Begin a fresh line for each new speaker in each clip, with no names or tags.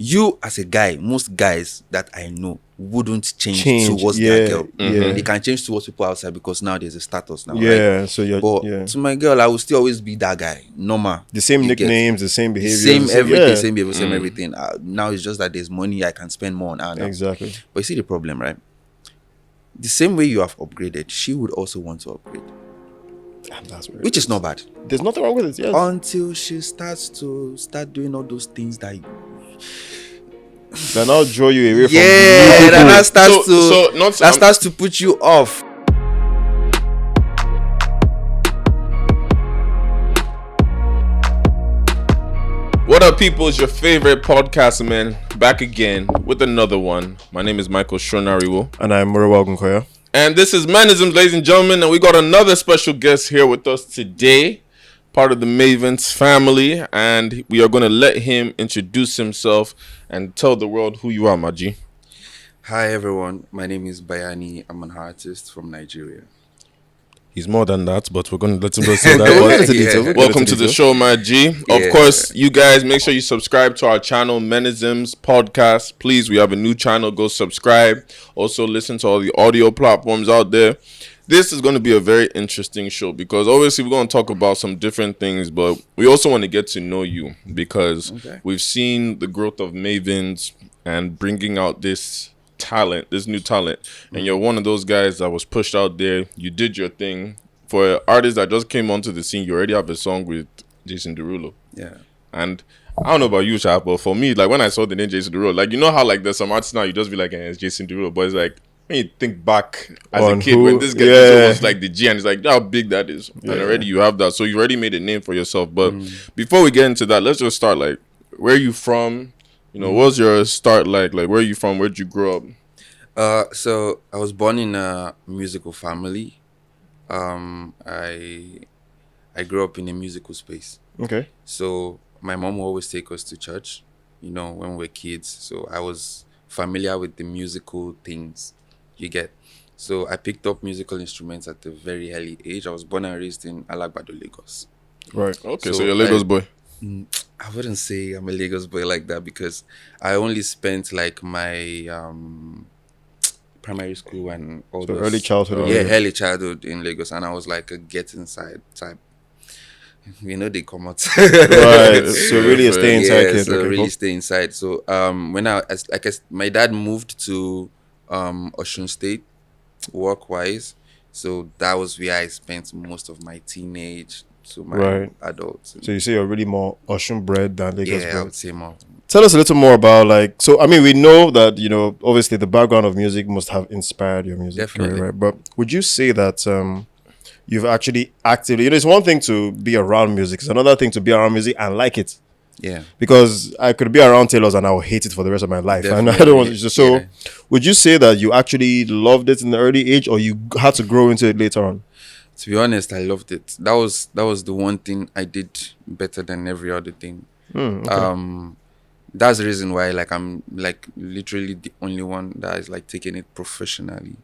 you as a guy, most guys that I know wouldn't change towards their girl. They can change towards people outside because now there's a status now, right?
So you're,
but to my girl, I will still always be that guy. Normal.
The same nicknames, the same behavior,
same everything, same behavior, same everything. Now it's just that there's money I can spend more on her now.
Exactly.
But you see the problem, right? The same way you have upgraded, she would also want to upgrade. Which is not bad.
There's nothing wrong with it, yes.
Until she starts doing all those things that
then I'll draw you away from
that starts to put you off.
What up, people? It's your favorite podcast, man. Back again with another one. My name is Michael Shonariwo.
And I'm Muriwa Ogunkoya.
And this is Menisms, ladies and gentlemen. And we got another special guest here with us today, part of the Mavens family. And we are going to let him introduce himself and tell the world who you are, Maji.
Hi, everyone. My name is Bayanni. I'm an artist from Nigeria.
He's more than that, but we're going to let him go say that. Welcome to the show, my G. Of course, you guys, make sure you subscribe to our channel, Menisms Podcast. Please, we have a new channel. Go subscribe. Also, listen to all the audio platforms out there. This is going to be a very interesting show because obviously we're going to talk about some different things, but we also want to get to know you because we've seen the growth of Mavens and bringing out this new talent, and you're one of those guys that was pushed out there. You did your thing. For artists that just came onto the scene, you already have a song with Jason Derulo.
Yeah.
And I don't know about you, Shaq, but for me, like when I saw the name Jason Derulo, like you know how like there's some artists now you just be like, it's Jason Derulo, but it's like when you think back as a kid when this guy was almost like the G, and it's like how big that is, and already you have that, so you already made a name for yourself. But before we get into that, let's just start like where are you from? You know, what was your start like? Like, where are you from? Where'd you grow up?
So I was born in a musical family. I grew up in a musical space.
Okay.
So my mom would always take us to church, you know, when we were kids. So I was familiar with the musical things you get. So I picked up musical instruments at a very early age. I was born and raised in Alagbado, Lagos.
Right.
Okay, so you're a Lagos boy.
I wouldn't say I'm a Lagos boy like that because I only spent like my primary school and all those
early childhood.
Early childhood in Lagos, and I was like a get inside type. You know, they come out.
Right. So really stay inside, kid.
So really stay inside. So when my dad moved to Osun State work wise, so that was where I spent most of my teenage to my adults.
So you say you're really more Osun bred than Lagos bred?
Yeah, I would say more.
Tell us a little more about like, so I mean, we know that, you know, obviously the background of music must have inspired your music.
Definitely.
Career, right? But would you say that you've actually actively, you know, it's one thing to be around music, it's another thing to be around music and like it.
Yeah.
Because I could be around Taylor's and I will hate it for the rest of my life.
Definitely.
And I don't want to. So would you say that you actually loved it in the early age or you had to grow into it later on?
To be honest, I loved it. That was the one thing I did better than every other thing. That's the reason why like I'm like literally the only one that is like taking it professionally.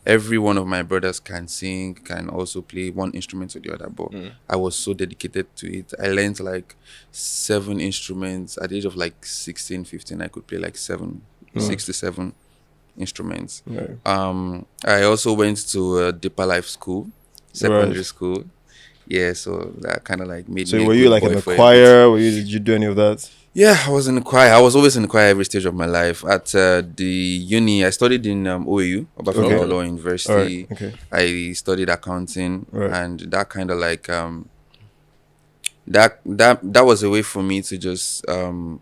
Every one of my brothers can sing, can also play one instrument or the other, but I was so dedicated to it. I learned like 7 instruments. At the age of like 16, 15, I could play like 6 to 7 instruments.
Right.
I also went to a Deeper Life school, secondary school. Yeah, so that kind of like made me.
So were you like in the choir? Did you do any of that?
Yeah, I was in the choir. I was always in the choir every stage of my life. At the uni, I studied in OAU, Obafemi Law University.
Right. Okay.
I studied accounting, and that kind of like that was a way for me to just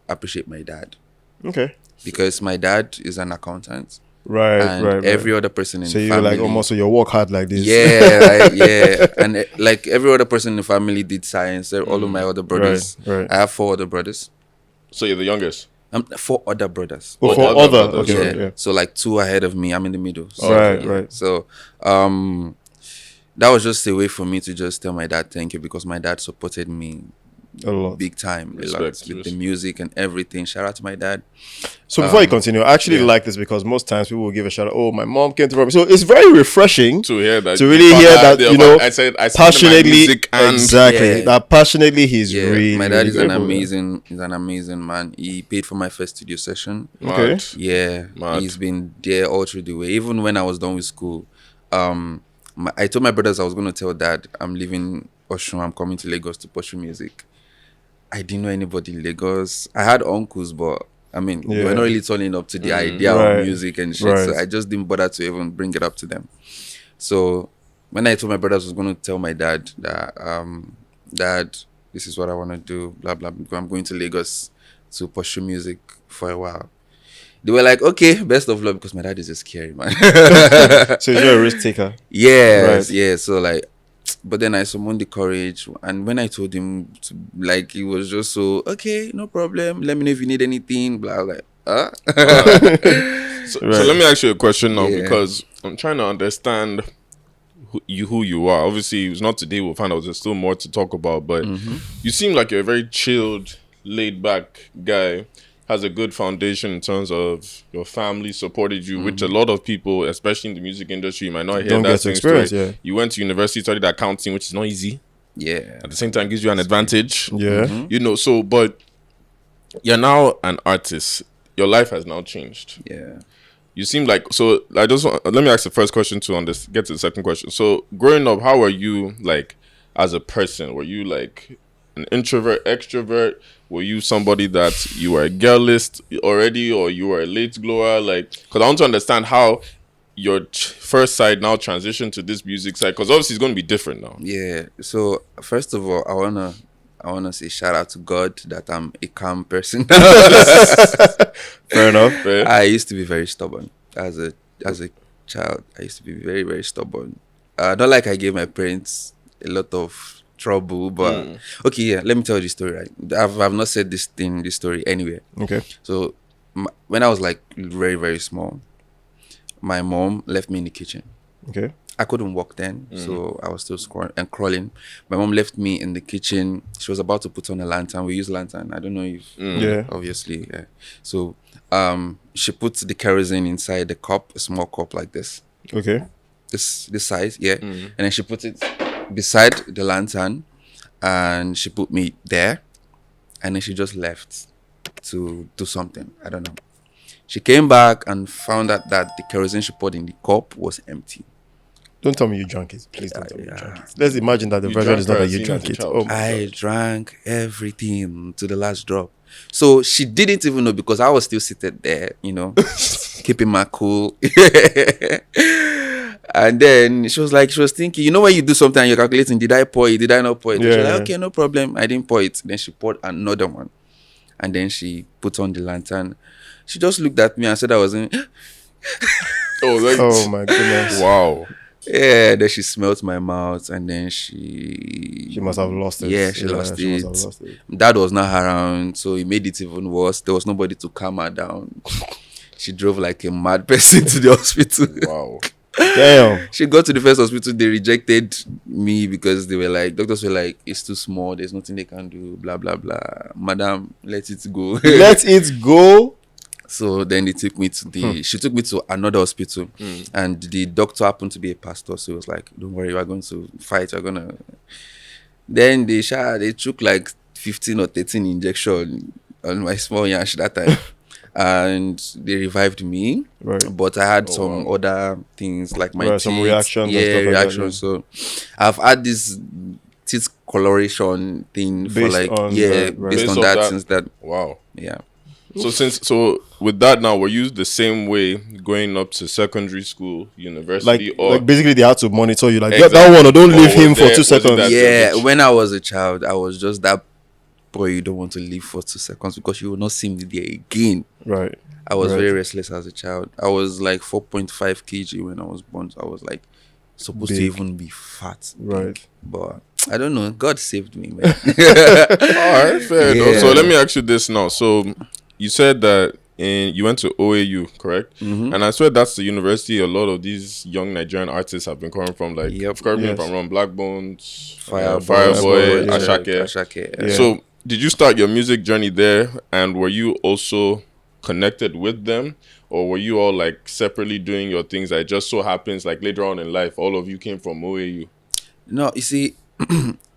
appreciate my dad.
Okay.
Because my dad is an accountant.
Right.
Every other person in the family. So
you're like almost you work hard like this.
Yeah, and like every other person in the family did science. All of my other brothers. Right. I have 4 other brothers.
So you're the youngest?
4 other brothers.
Oh, 4 other brothers. Okay.
Yeah. So like 2 ahead of me. I'm in the middle. So,
right.
So that was just a way for me to just tell my dad thank you because my dad supported me
A lot.
Big time.
Respect.
With the music and everything. Shout out to my dad.
So before you continue, I actually like this because most times people will give a shout out, oh, my mom came to me. So it's very refreshing
to hear that.
To really hear that, you know,
I said
passionately.
Exactly.
That passionately he's really.
My dad is
really
an amazing man. He paid for my first studio session.
Okay.
Yeah.
Mad.
He's been there all through the way. Even when I was done with school. I told my brothers I was going to tell dad I'm leaving Oshun. I'm coming to Lagos to pursue music. I didn't know anybody in Lagos. I had uncles, but I mean, they were not really turning up to the idea of music and shit. So I just didn't bother to even bring it up to them. So when I told my brothers I was going to tell my dad that, Dad, this is what I want to do, blah, blah, blah. I'm going to Lagos to pursue music for a while. They were like, okay, best of luck, because my dad is a scary man.
So you're a risk taker.
Yes, yeah. So like, but then I summoned the courage, and when I told him, he was just so, okay, no problem. Let me know if you need anything. Blah, like,
So let me ask you a question now, because I'm trying to understand who you are. Obviously, it's not today. We'll find out there's still more to talk about, but you seem like you're a very chilled, laid back guy. Has a good foundation in terms of your family supported you, which a lot of people, especially in the music industry, might not hear that same story. You went to university, studied accounting, which is not easy.
Yeah.
At the same time, gives you an advantage.
Yeah.
You know, so, but you're now an artist. Your life has now changed.
Yeah.
You seem like, so I just want, let me ask the first question to get to the second question. So growing up, how were you like as a person? Were you like an introvert, extrovert? Were you somebody that you were a girlist already, or you were a late bloomer? Like, because I want to understand how your first side now transitioned to this music side, because obviously it's going to be different now.
Yeah. So first of all, I wanna say shout out to God that I'm a calm person.
Fair enough.
I used to be very stubborn as a child. I used to be very, very stubborn. Not like I gave my parents a lot of trouble, but okay, yeah. Let me tell you the story. Right, I've not said this story anywhere.
Okay.
So when I was like very, very small, my mom left me in the kitchen.
Okay.
I couldn't walk then, so I was still crawling. My mom left me in the kitchen. She was about to put on a lantern. We use lantern. I don't know if obviously. Yeah. So she put the kerosene inside the cup, a small cup like this.
Okay.
This size, yeah. And then she put it beside the lantern, and she put me there, and then she just left to do something. I don't know. She came back and found out that the kerosene she poured in the cup was empty.
Don't tell me you drank it. Please don't tell me you drank it. Let's imagine that the version is not that you drank it. Oh,
I drank everything to the last drop. So she didn't even know, because I was still seated there, you know, keeping my cool. And then she was thinking, you know, when you do something and you're calculating, did I pour it? Did I not pour it? Yeah. She was like, okay, no problem. I didn't pour it. Then she poured another one. And then she put on the lantern. She just looked at me and said I wasn't.
Oh my goodness.
Wow.
Yeah, then she smelled my mouth, and then she
must have lost it.
Yeah, she lost it. Dad was not around, so it made it even worse. There was nobody to calm her down. She drove like a mad person to the hospital.
Wow.
Damn.
She got to the first hospital, they rejected me because they were like, doctors were like, it's too small, there's nothing they can do, blah, blah, blah. Madam, let it go.
Let it go?
So then they took me to she took me to another hospital, and the doctor happened to be a pastor. So he was like, don't worry, we're going to fight. We're going to. Then they took like 15 or 13 injections on my small yash that time. And they revived me. Right. But I had some other things like my teeth.
Some reactions.
Yeah, reactions. So I've had this teeth coloration thing based for like, based on that since that.
Wow.
Yeah.
So with that now, were you the same way going up to secondary school, university,
like basically they had to monitor you, like get that one or don't leave him for 2 seconds.
Yeah, when I was a child, I was just that boy you don't want to leave for 2 seconds because you will not see me there again.
Right.
I was very restless as a child. I was like 4.5 kg when I was born. So I was like supposed to even be fat.
Right.
But I don't know. God saved me, man.
All right, fair enough. So let me ask you this now. So you said that you went to OAU, correct? Mm-hmm. And I swear that's the university a lot of these young Nigerian artists have been coming from. Like, correct me if I'm wrong, Black Bones, Fireboy, Ashake.
Yeah.
So did you start your music journey there, and were you also connected with them, or were you all like separately doing your things? That just so happens like later on in life, all of you came from OAU.
No, you see,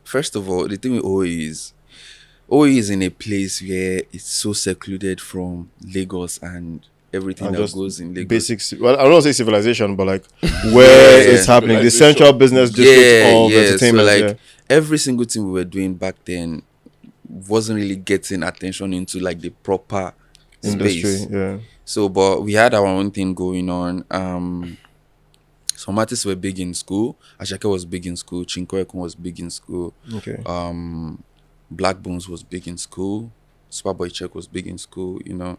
first of all, the thing with OAU is in a place where it's so secluded from Lagos and everything
And
that
just
goes in Lagos.
basics. Well, I don't want to say civilization, but like where it's happening, the central business district of entertainment.
So like every single thing we were doing back then wasn't really getting attention into like the proper
industry.
space.
Yeah.
So, but we had our own thing going on. Some artists were big in school. Ashake was big in school. Chinko was big in school.
Okay.
Black Bones was big in school. Superboy Check was big in school. You know,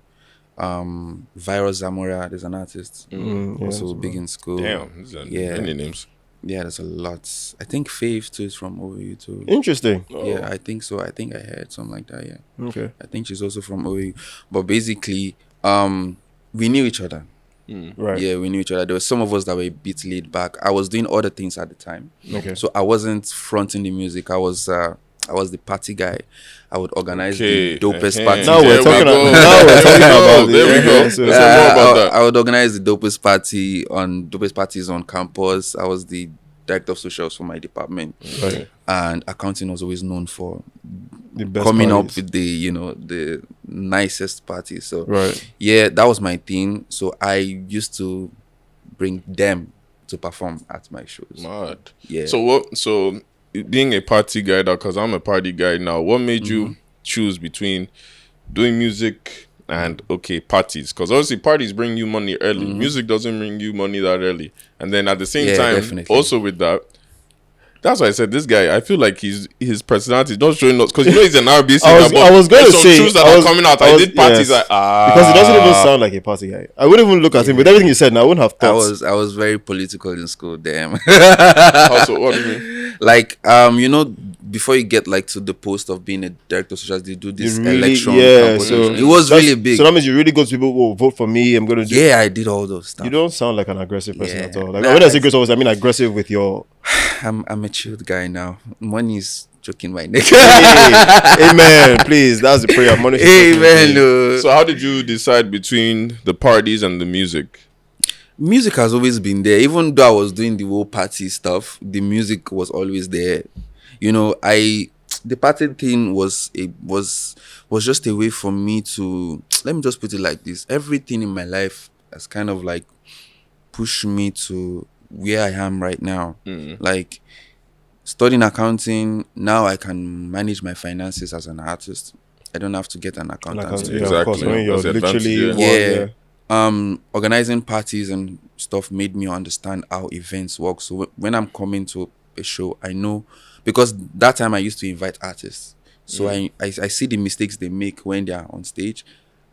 Virus Zamora, there's an artist also big in school.
Damn, many names.
Yeah, there's a lot. I think Faith too is from OAU too.
Interesting.
Yeah, I think so. I think I heard something like that. Yeah.
Okay.
I think she's also from OAU. But basically, we knew each other.
Right.
Yeah, we knew each other. There were some of us that were a bit laid back. I was doing other things at the time.
Okay.
So I wasn't fronting the music. I was the party guy. I would organize the dopest party.
Now we're talking about
There we go.
So,
more about that.
I would organize the dopest parties on campus. I was the director of socials for my department.
Right.
And accounting was always known for
the best
coming
parties.
up with the nicest parties. So
Right.
yeah, that was my thing. So I used to bring them to perform at my shows.
Mad.
Yeah.
So being a party guy, because I'm a party guy now, what made you choose between doing music and parties? Because obviously parties bring you money early. Music doesn't bring you money that early. And then at the same time,
definitely.
also with that, that's why I said this guy, I feel like his personality is not showing us, because he's an RBC.
I was going to say
shoes that are coming out. I did parties
because it doesn't even sound like a party guy. I wouldn't even look at him with everything you said. Now I wouldn't have thought.
I was very political in school. Damn.
Also, what do you mean?
Like before you get like to the post of being a director of socials, they do this election.
Yeah, so
it was really big.
So that means you really go to people who vote for me. I'm gonna do.
Yeah, I did all those stuff.
You don't sound like an aggressive person at all. Like
Nah,
when I say aggressive, I mean aggressive with your.
I'm a chilled guy now. Money is choking my neck.
Amen. Please, that's the prayer. Money.
Amen.
So how did you decide between the parties and the music?
Music has always been there. Even though I was doing the whole party stuff, the music was always there. You know, the party thing was just a way for me to, let me just put it like this. Everything in my life has kind of like pushed me to where I am right now. Like studying accounting, now I can manage my finances as an artist. I don't have to get an accountant.
Yeah, of course. When you're literally
organizing parties and stuff made me understand how events work. So when I'm coming to a show, I know, because that time I used to invite artists. So I see the mistakes they make when they are on stage.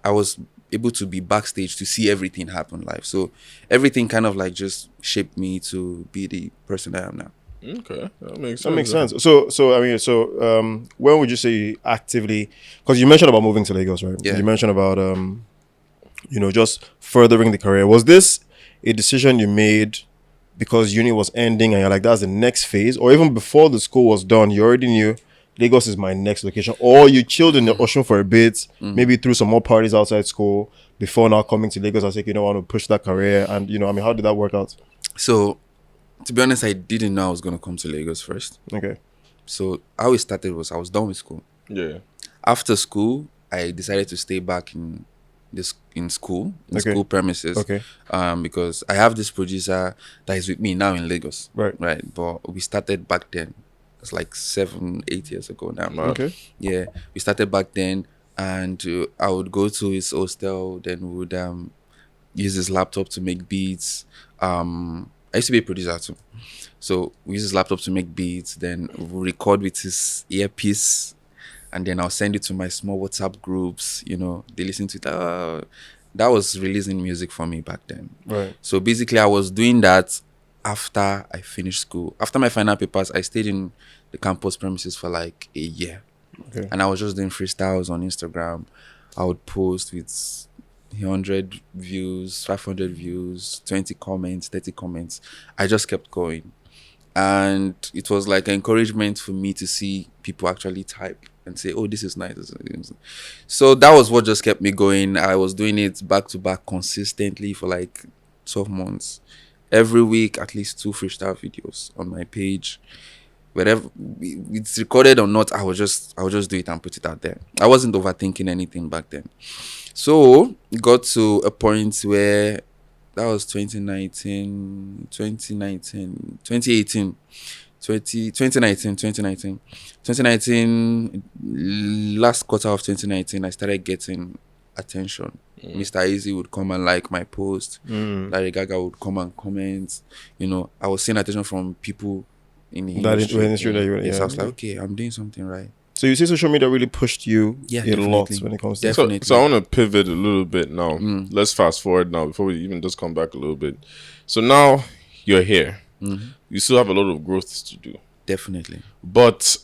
I was able to be backstage to see everything happen live. So everything kind of like just shaped me to be the person I am now.
Okay, that makes
sense. So I mean, when would you say you actively? Because you mentioned about moving to Lagos, right?
Yeah.
You mentioned about just furthering the career. Was this a decision you made because uni was ending and you're like, that's the next phase, or even before the school was done, you already knew Lagos is my next location, or you chilled in the ocean for a bit, maybe through some more parties outside school before now coming to Lagos and saying, I want to push that career, and how did that work out?
So, to be honest, I didn't know I was going to come to Lagos first.
Okay.
So how it started was I was done with school.
Yeah.
After school, I decided to stay back in school premises.
Okay.
Because I have this producer that is with me now in Lagos.
Right.
But we started back then. It's like 7-8 years ago now.
Okay.
Yeah, we started back then, and I would go to his hostel. Then we would use his laptop to make beats. I used to be a producer too, so we use his laptop to make beats. Then we'll record with his earpiece, and then I'll send it to my small WhatsApp groups. They listen to it. That was releasing music for me back then.
Right.
So basically, I was doing that after I finished school. After my final papers, I stayed in the campus premises for like a year.
Okay.
And I was just doing freestyles on Instagram. I would post with 100 views, 500 views, 20 comments, 30 comments. I just kept going. And it was like an encouragement for me to see people actually type and say, oh, this is nice. So that was what just kept me going. I was doing it back to back consistently for like 12 months. Every week, at least 2 freestyle videos on my page. Whatever it's recorded or not, I would just do it and put it out there. I wasn't overthinking anything back then. So it got to a point where that was 2019, 2018, 2019, last quarter of 2019, I started getting attention. Mr. Easy would come and like my post. Larry Gaga would come and comment. You know, I was seeing attention from people in the industry. Yes, I was like, okay, I'm doing something right.
So you say social media really pushed you a lot when it comes to
definitely.
So I want to pivot a little bit now. Let's fast forward now before we even just come back a little bit. So now you're here. You still have a lot of growth to do.
Definitely.
But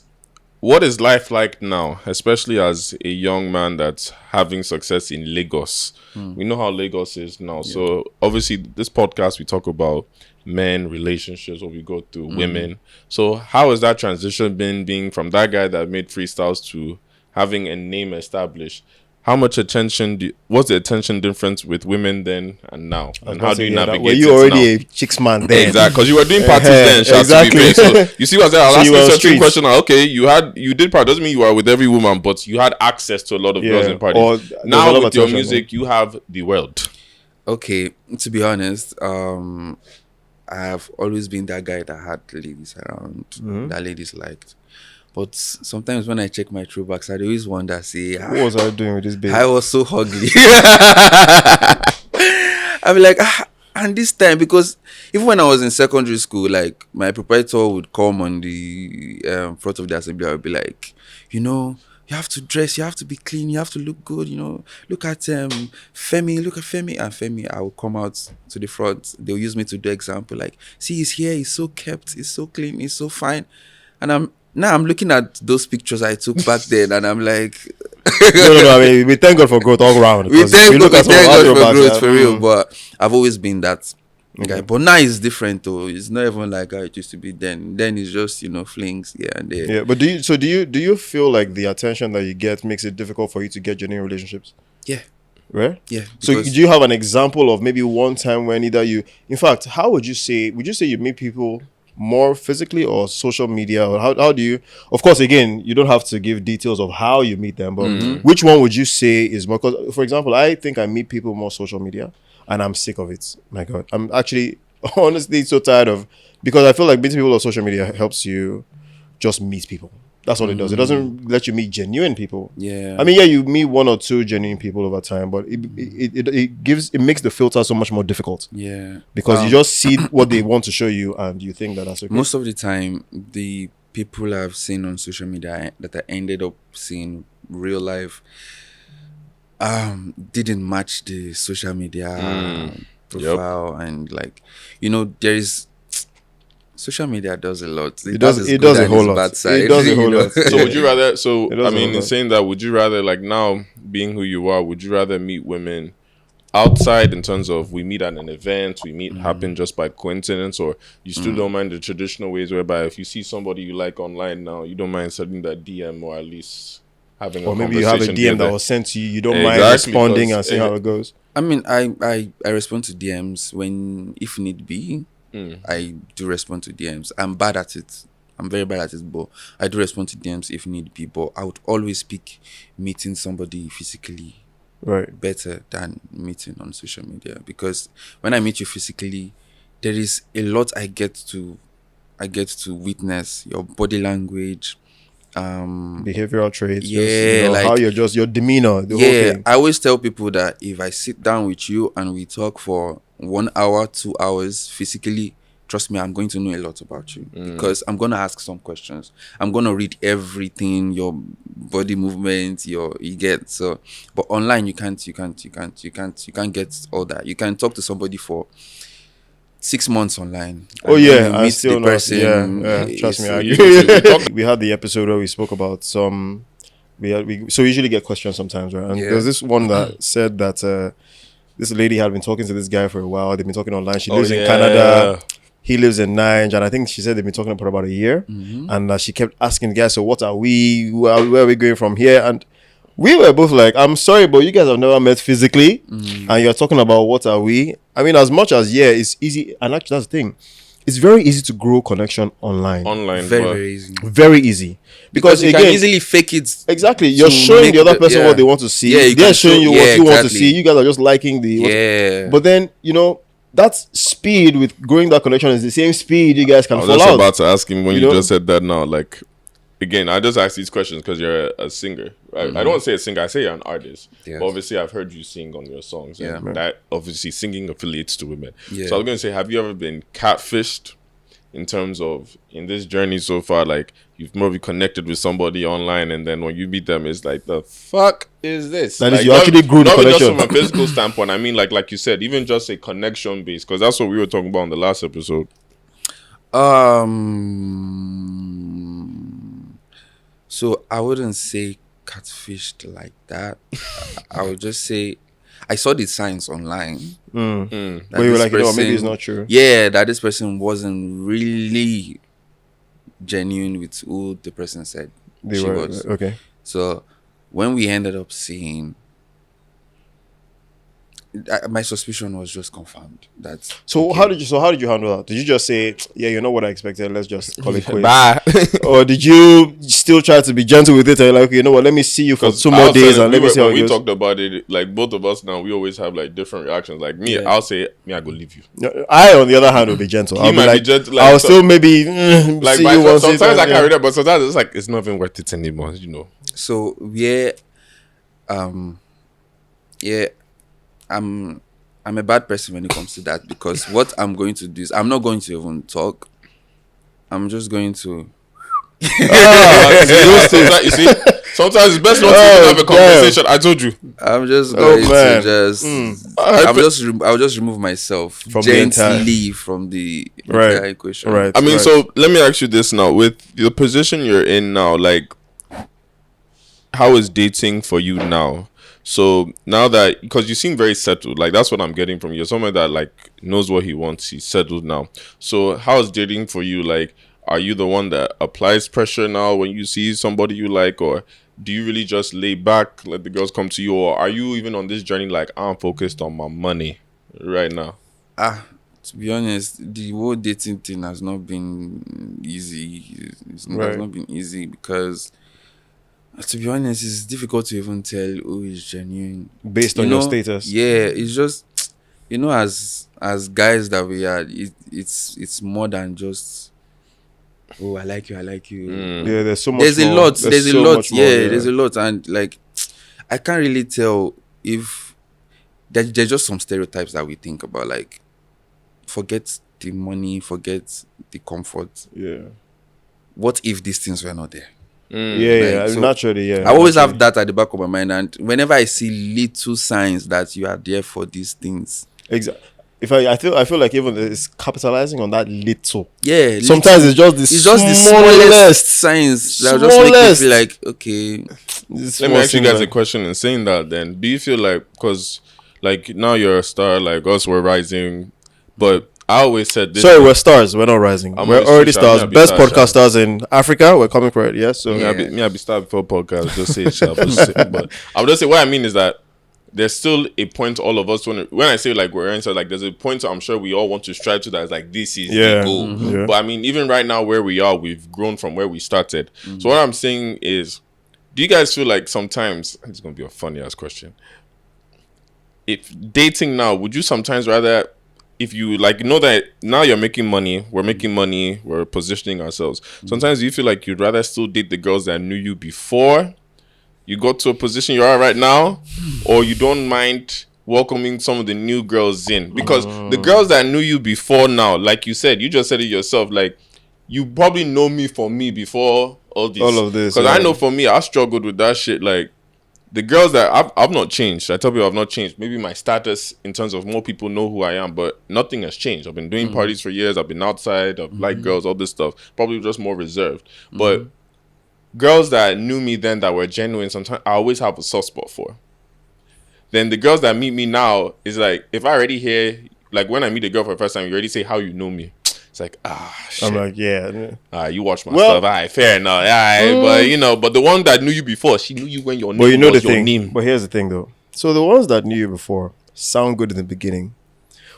what is life like now, especially as a young man that's having success in Lagos? We know how Lagos is now. Yeah. So obviously this podcast, we talk about men, relationships, what we go through, women. So how has that transition been, being from that guy that made freestyles to having a name established? How much attention what's the attention difference with women then and now? And how do you navigate it?
Were you already a chicks man then?
Exactly, because you were doing parties then. Exactly. So you see what I'm saying? I'll ask you a certain question. Okay, you did part. Doesn't mean you were with every woman, but you had access to a lot of girls in parties. Now with your music, you have the world.
Okay, to be honest, I have always been that guy that had ladies around, that ladies liked. But sometimes when I check my throwbacks, I always wonder, say,
what was I doing with this baby?
I was so ugly. I'm like, and this time, because even when I was in secondary school, like my proprietor would come on the front of the assembly, I would be like, you know, you have to dress, you have to be clean, you have to look good, you know. Look at Femi, look at Femi. And Femi, I will come out to the front. They'll use me to do example, like, see, he's here, he's so kept, he's so clean, he's so fine. And I'm looking at those pictures I took back then, and I'm like,
no. I mean, we thank God for growth all around.
We thank God for growth, for real. But I've always been that guy. But now it's different, though. It's not even like how it used to be then. Then it's just, you know, flings here and there.
Yeah, but do you feel like the attention that you get makes it difficult for you to get genuine relationships?
Yeah.
Right?
Yeah.
So do you have an example of maybe one time when either you, in fact, how would you say you meet people more physically or social media, or how do you, of course, again, you don't have to give details of how you meet them, but which one would you say is more? Because for example, I think I meet people more social media and I'm sick of it. My God, I'm actually honestly so tired of, because I feel like meeting people on social media helps you just meet people. That's what it does. It doesn't let you meet genuine people.
Yeah.
I mean, yeah, you meet 1 or 2 genuine people over time, but it makes the filter so much more difficult.
Yeah.
Because you just see what they want to show you and you think that's okay.
Most of the time, the people I've seen on social media that I ended up seeing real life didn't match the social media profile. And like, you know, there is social media does a lot.
It does a whole lot. It does a whole lot.
So would you rather, I mean, in saying that, would you rather, like now being who you are, would you rather meet women outside in terms of we meet at an event, we meet happen just by coincidence, or you still don't mind the traditional ways whereby if you see somebody you like online now, you don't mind sending that DM or at least having a conversation? Or maybe you have a DM that was
sent to you, you don't mind responding and seeing how it goes?
I mean, I respond to DMs when, if need be. I do respond to DMs. I'm bad at it. I'm very bad at it, but I do respond to DMs if need be. But I would always pick meeting somebody physically better than meeting on social media, because when I meet you physically, there is a lot I get to witness. Your body language,
behavioral traits,
like
how your demeanor, the whole thing.
I always tell people that if I sit down with you and we talk for 1 hour, 2 hours physically, trust me, I'm going to know a lot about you, because I'm going to ask some questions. I'm going to read everything, your body movements, you get. So, but online you can't get all that. You can talk to somebody for 6 months online.
Oh yeah, I still know. Yeah, trust me. I agree. We had the episode where we spoke about some. So we usually get questions sometimes, right? And there's this one that said that this lady had been talking to this guy for a while. They've been talking online. She lives in Canada. he lives in Nigeria, and I think she said they've been talking for about a year. And she kept asking the guys, so what are we? Where are we going from here? And we were both like, I'm sorry, but you guys have never met physically, and you're talking about what are we? I mean, as much as it's easy, and actually that's the thing. It's very easy to grow connection online.
Very easy.
Very easy. Because
you
again,
can easily fake it.
Exactly. You're showing the other person what they want to see.
Yeah,
they're showing you what you want to see. You guys are just liking the...
Yeah.
But then, that speed with growing that connection is the same speed you guys can fall out.
I was just about to ask him when you just said that now. Like, again, I just ask these questions because you're a singer. Right? I don't want to say a singer. I say you're an artist. Yes. But obviously, I've heard you sing on your songs. Yeah. And that, obviously, singing affiliates to women. Yeah. So I was going to say, have you ever been catfished in terms of, in this journey so far, like, you've maybe connected with somebody online, and then when you meet them, it's like, the fuck is this?
That
like,
is, you actually grew the connection.
Not just from a physical standpoint. I mean, like you said, even just a connection base, because that's what we were talking about in the last episode.
So I wouldn't say catfished like that. I would just say I saw the signs online.
But you were like, maybe it's not true.
Yeah, that this person wasn't really genuine with who the person said she was.
Okay.
So when we ended up seeing, my suspicion was just confirmed.
So how did you handle that? Did you just say, yeah, you know what I expected, let's just call it quits?
Bye.
Or did you still try to be gentle with it and like, you know what, let me see you for 2 more days and let me see how it goes?
We talked about it, like both of us now, we always have like different reactions. Like me, I'll say, I go leave you.
I, on the other hand, will be gentle. I'll be like, gentle, like, I'll still maybe
like, see you once. Sometimes I carry that, but sometimes it's like, it's not even worth it anymore,
So I'm a bad person when it comes to that, because what I'm going to do is I'm not going to even talk. I'm just going to.
You see, sometimes it's best not to have a conversation. I told you.
I'm just going to just. I'll just remove myself from gently from the entire equation.
Right.
I mean, so let me ask you this now: with the position you're in now, like, how is dating for you now? So now that, because you seem very settled, like that's what I'm getting from you. You're someone that like knows what he wants. He's settled now. So how is dating for you? Like, are you the one that applies pressure now when you see somebody you like, or do you really just lay back, let the girls come to you, or are you even on this journey like, I'm focused on my money right now?
To be honest, the whole dating thing has not been easy. Has not been easy because, to be honest, it's difficult to even tell who is genuine
based on your status.
Yeah, it's just, as guys that we are, it's more than just, oh, I like you.
Yeah, there's so much.
There's a lot. There's a lot.
Yeah,
there's a lot, and like, I can't really tell if there's just some stereotypes that we think about. Like, forget the money, forget the comfort.
Yeah.
What if these things were not there?
So naturally,
I always have that at the back of my mind, and whenever I see little signs that you are there for these things,
exactly. I feel like even it's capitalizing on that little.
Yeah.
Sometimes it's just the
smallest signs that just make you feel like, okay.
Let me ask you guys a question. In saying that, then, do you feel like, because like now you're a star, like us, we're rising, but I always said this.
Sorry, we're stars. We're not rising. We're already stars. Best podcasters in Africa. We're coming for it. Yes. So
I be star before podcast. Just say it sharp. But I'm just saying, what I mean is that there's still a point all of us when I say like we're inside, like there's a point I'm sure we all want to strive to, that is like, this is the goal. Mm-hmm. But I mean, even right now where we are, we've grown from where we started. Mm-hmm. So what I'm saying is, do you guys feel like sometimes, it's gonna be a funny ass question, if dating now, would you sometimes rather, if you like know that now you're making money, we're positioning ourselves, sometimes you feel like you'd rather still date the girls that knew you before you got to a position you are right now, or you don't mind welcoming some of the new girls in? Because the girls that knew you before now, like you said, you just said it yourself, like, you probably know me for me before all of this. Because I know for me, I struggled with that shit. Like, the girls that I've not changed. I tell people I've not changed. Maybe my status in terms of more people know who I am, but nothing has changed. I've been doing parties for years. I've been outside. I've liked girls, all this stuff. Probably just more reserved. But girls that knew me then that were genuine, sometimes I always have a soft spot for. Then the girls that meet me now is like, if I already hear, like when I meet a girl for the first time, you already say how you know me. It's like, shit.
I'm like, yeah.
You watch my stuff. Fair enough. But the one that knew you before, she knew you when your name was your name.
But here's the thing, though. So the ones that knew you before sound good in the beginning.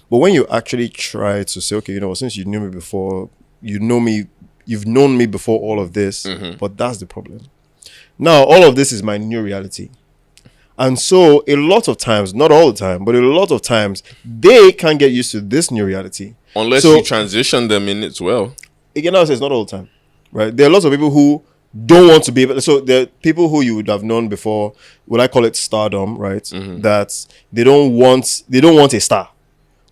But when you actually try to say, okay, since you knew me before, you've known me before all of this, but that's the problem. Now, all of this is my new reality. And so a lot of times, not all the time, but a lot of times, they can't get used to this new reality.
Unless you transition them in as well.
Again, I say it's not all the time, right? There are lots of people who don't want to be able. So there are people who you would have known before, what I call it stardom, right? That they don't want a star.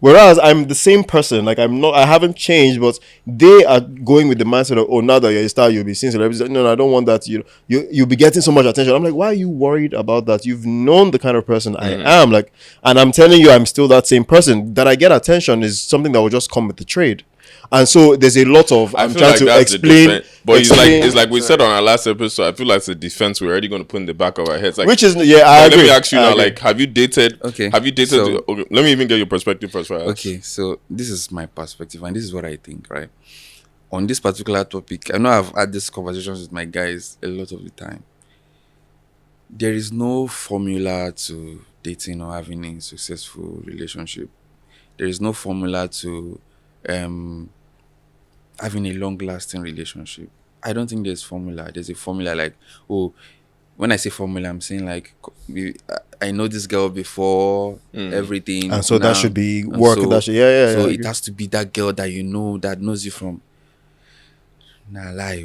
Whereas I'm the same person, like I haven't changed, but they are going with the mindset of, now that you're a star, you'll be seeing celebrities. No, I don't want that. You'll be getting so much attention. I'm like, why are you worried about that? You've known the kind of person I am, and I'm telling you, I'm still that same person. That I get attention is something that will just come with the trade. And so there's a lot of I'm trying to explain.
But it's like we said on our last episode. I feel like it's a defense we're already going to put in the back of our heads. Like,
which is I agree.
Let me ask you now. Like, have you dated?
Okay.
Have you dated? Okay, let me even get your perspective first.
Okay, so this is my perspective, and this is what I think. Right on this particular topic, I know I've had these conversations with my guys a lot of the time. There is no formula to dating or having a successful relationship. There is no formula to having a long-lasting relationship. I don't think there's formula. There's a formula like, when I say formula, I'm saying like, I know this girl before, everything.
And so that should be work. So
it has to be that girl that knows you from. Nah, lie.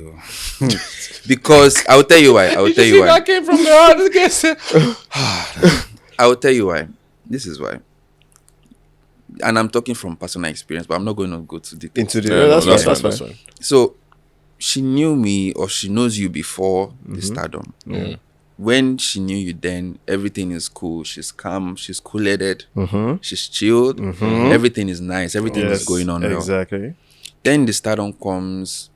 Because I'll tell you why.
That came from the hardest.
I will tell you why. This is why. And I'm talking from personal experience, but I'm not going to go to details.
That's fine.
So she knew me, or she knows you before the stardom. When she knew you, then everything is cool. She's calm. She's cool-headed. She's chilled. Everything is nice. Everything is going on well.
Exactly.
Then the stardom comes.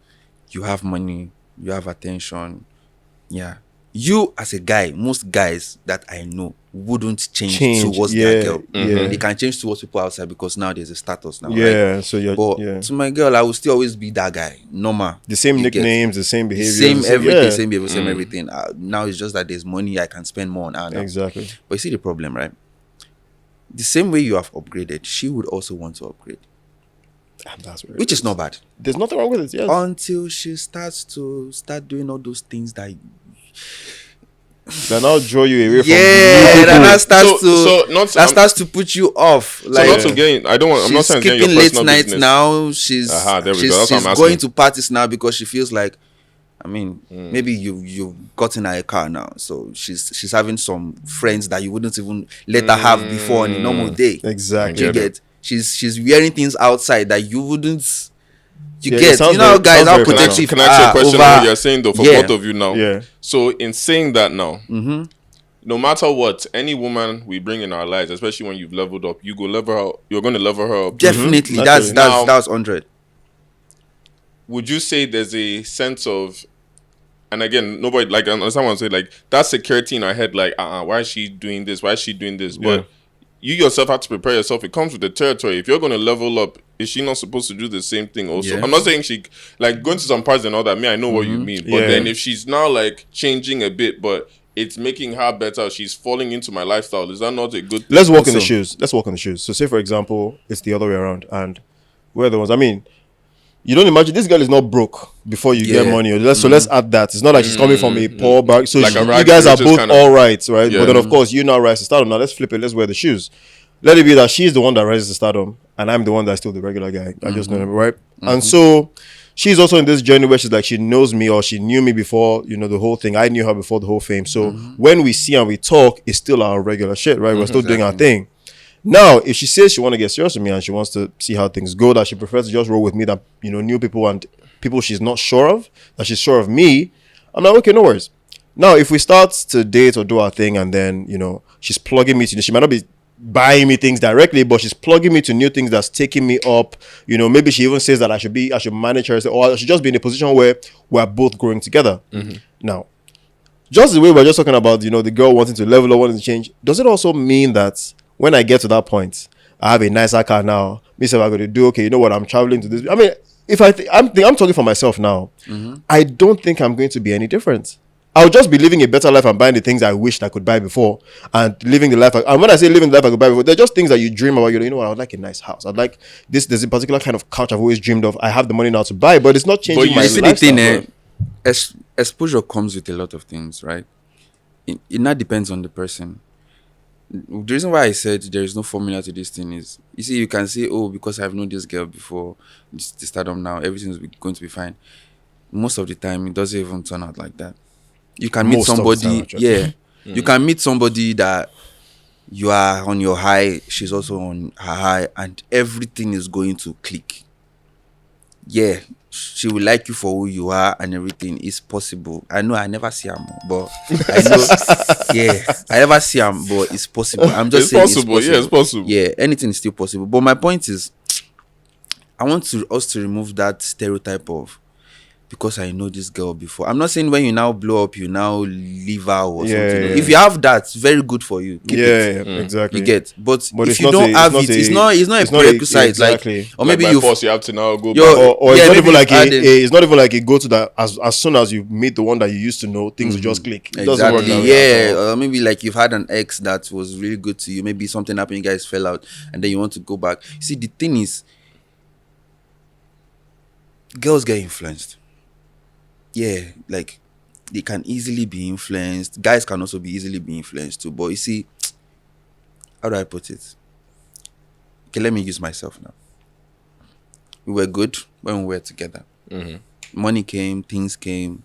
You have money. You have attention. Yeah. You, as a guy, most guys that I know wouldn't change towards that girl. They can change towards people outside because now there's a status now.
Yeah,
right?
so you're.
But to my girl, I will still always be that guy. Normal.
The same nicknames, the same behavior.
Same everything, same behavior, same everything. Now it's just that there's money I can spend more on her now.
Exactly.
But you see the problem, right? The same way you have upgraded, she would also want to upgrade. Which is not bad.
There's nothing wrong with it, yes.
Until she starts doing all those things that
now draw you away from
that starts to put you off. Like,
so not again, I'm not saying
skipping
your
late nights
business.
now. She's going to parties now because she feels like, maybe you've gotten her a car now, so she's having some friends that you wouldn't even let her have before on a normal day.
Exactly.
You get she's wearing things outside that you wouldn't. Guys, how protective.
Can I ask you a question on what you're saying though for both of you now?
Yeah.
So in saying that now, no matter what, any woman we bring in our lives, especially when you've leveled up, you're going to level her up.
Definitely. That's 100.
Would you say there's a sense of, and again, nobody, like, someone say, like, that security in our head, like, why is she doing this? Why is she doing this? But you yourself have to prepare yourself. It comes with the territory. If you're going to level up, is she not supposed to do the same thing also? I'm not saying she, like, going to some parts and all that. I know what you mean. But then if she's now, like, changing a bit, but it's making her better, she's falling into my lifestyle, is that not a good thing?
Let's walk in the shoes. So say, for example, it's the other way around. And we're the ones, you don't imagine this girl is not broke before you get money. So let's add that. It's not like she's coming from a poor back. So like you guys are both all right? Yeah. But then of course you now rise to stardom. Now let's flip it. Let's wear the shoes. Let it be that she's the one that rises to stardom, and I'm the one that's still the regular guy. I just know him, right? And so she's also in this journey where she's like, she knows me, or she knew me before, the whole thing. I knew her before the whole fame. So when we see and we talk, it's still our regular shit, right? We're still doing our thing. Now, if she says she want to get serious with me and she wants to see how things go, that she prefers to just roll with me than, new people and people she's not sure of, that she's sure of me, I'm like, okay, no worries. Now, if we start to date or do our thing and then, she's plugging me to, she might not be buying me things directly, but she's plugging me to new things that's taking me up. Maybe she even says that I should manage her, or I should just be in a position where we're both growing together. Now, just the way we're just talking about, the girl wanting to level up, wanting to change, does it also mean that when I get to that point, I have a nicer car now, me say I'm going to do, okay, you know what, I'm traveling to this. if I'm talking for myself now. I don't think I'm going to be any different. I'll just be living a better life and buying the things I wished I could buy before, and living the life. And when I say living the life I could buy before, they're just things that you dream about. You know what? I would like a nice house. I'd like this. There's a particular kind of couch I've always dreamed of. I have the money now to buy, but it's not changing my lifestyle.
The thing, exposure comes with a lot of things, right? It not depends on the person. The reason why I said there is no formula to this thing is, you see, you can say, oh, because I've known this girl before, the stardom now, everything's going to be fine. Most of the time, it doesn't even turn out like that. You can meet somebody, you can meet somebody that you are on your high, she's also on her high, and everything is going to click. Yeah, she will like you for who you are, and everything is possible. I know I never see her, but I know, I never see her, but it's possible. I'm just saying
possible.
It's possible.
Yeah, it's possible.
Yeah, anything is still possible. But my point is, I want us to remove that stereotype of, because I know this girl before. I'm not saying when you now blow up, you now leave her or something.
Yeah.
If you have that, it's very good for you. Keep it.
Exactly.
You get, but if you
not
don't have it, it's not a prerequisite.
Exactly.
Like, or maybe
you force you have to now go back.
Or it's not even like it's not even like you go to that as soon as you meet the one that you used to know, things will just click. It doesn't work that way.
Or maybe like you've had an ex that was really good to you. Maybe something happened, you guys fell out, and then you want to go back. See, the thing is, girls get influenced. Yeah, like they can easily be influenced. Guys can also be easily be influenced too. But you see, how do I put it? Okay, let me use myself now. We were good when we were together. Money came, things came.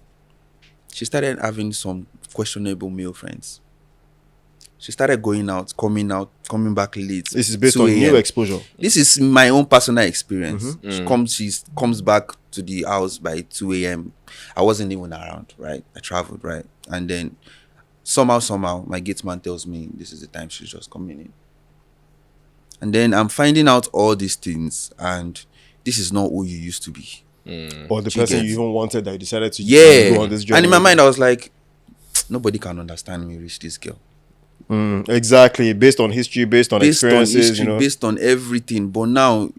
She started having some questionable male friends. She started going out, coming back late.
This is based on new exposure.
This is my own personal experience. She comes back to the house by 2 a.m. I wasn't even around, right? I traveled, right? And then somehow, my gate man tells me this is the time she's just coming in. And then I'm finding out all these things, and this is not who you used to be.
Or the person you even wanted that you decided to go on this journey.
And in my mind, I was like, nobody can understand me, reach this girl.
Exactly, based on history, based on experiences,
based on everything. But now,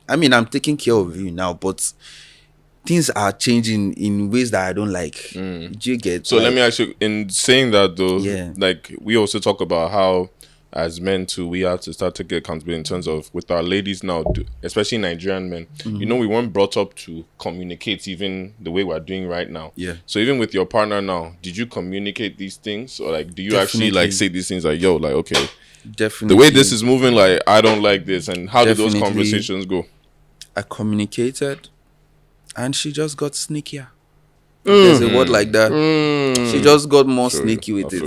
I'm taking care of you now, but things are changing in ways that I don't like. Do you get?
So let me ask you, in saying that though, like we also talk about how as men too, we have to start to get accountability in terms of with our ladies now, especially Nigerian men. We weren't brought up to communicate even the way we're doing right now.
Yeah.
So even with your partner now, did you communicate these things, or like do you actually like say these things like, yo, like okay,
definitely
the way this is moving, like I don't like this, and how did those conversations go?
I communicated, and she just got sneakier. There's a word like that. She just got more sneaky with it.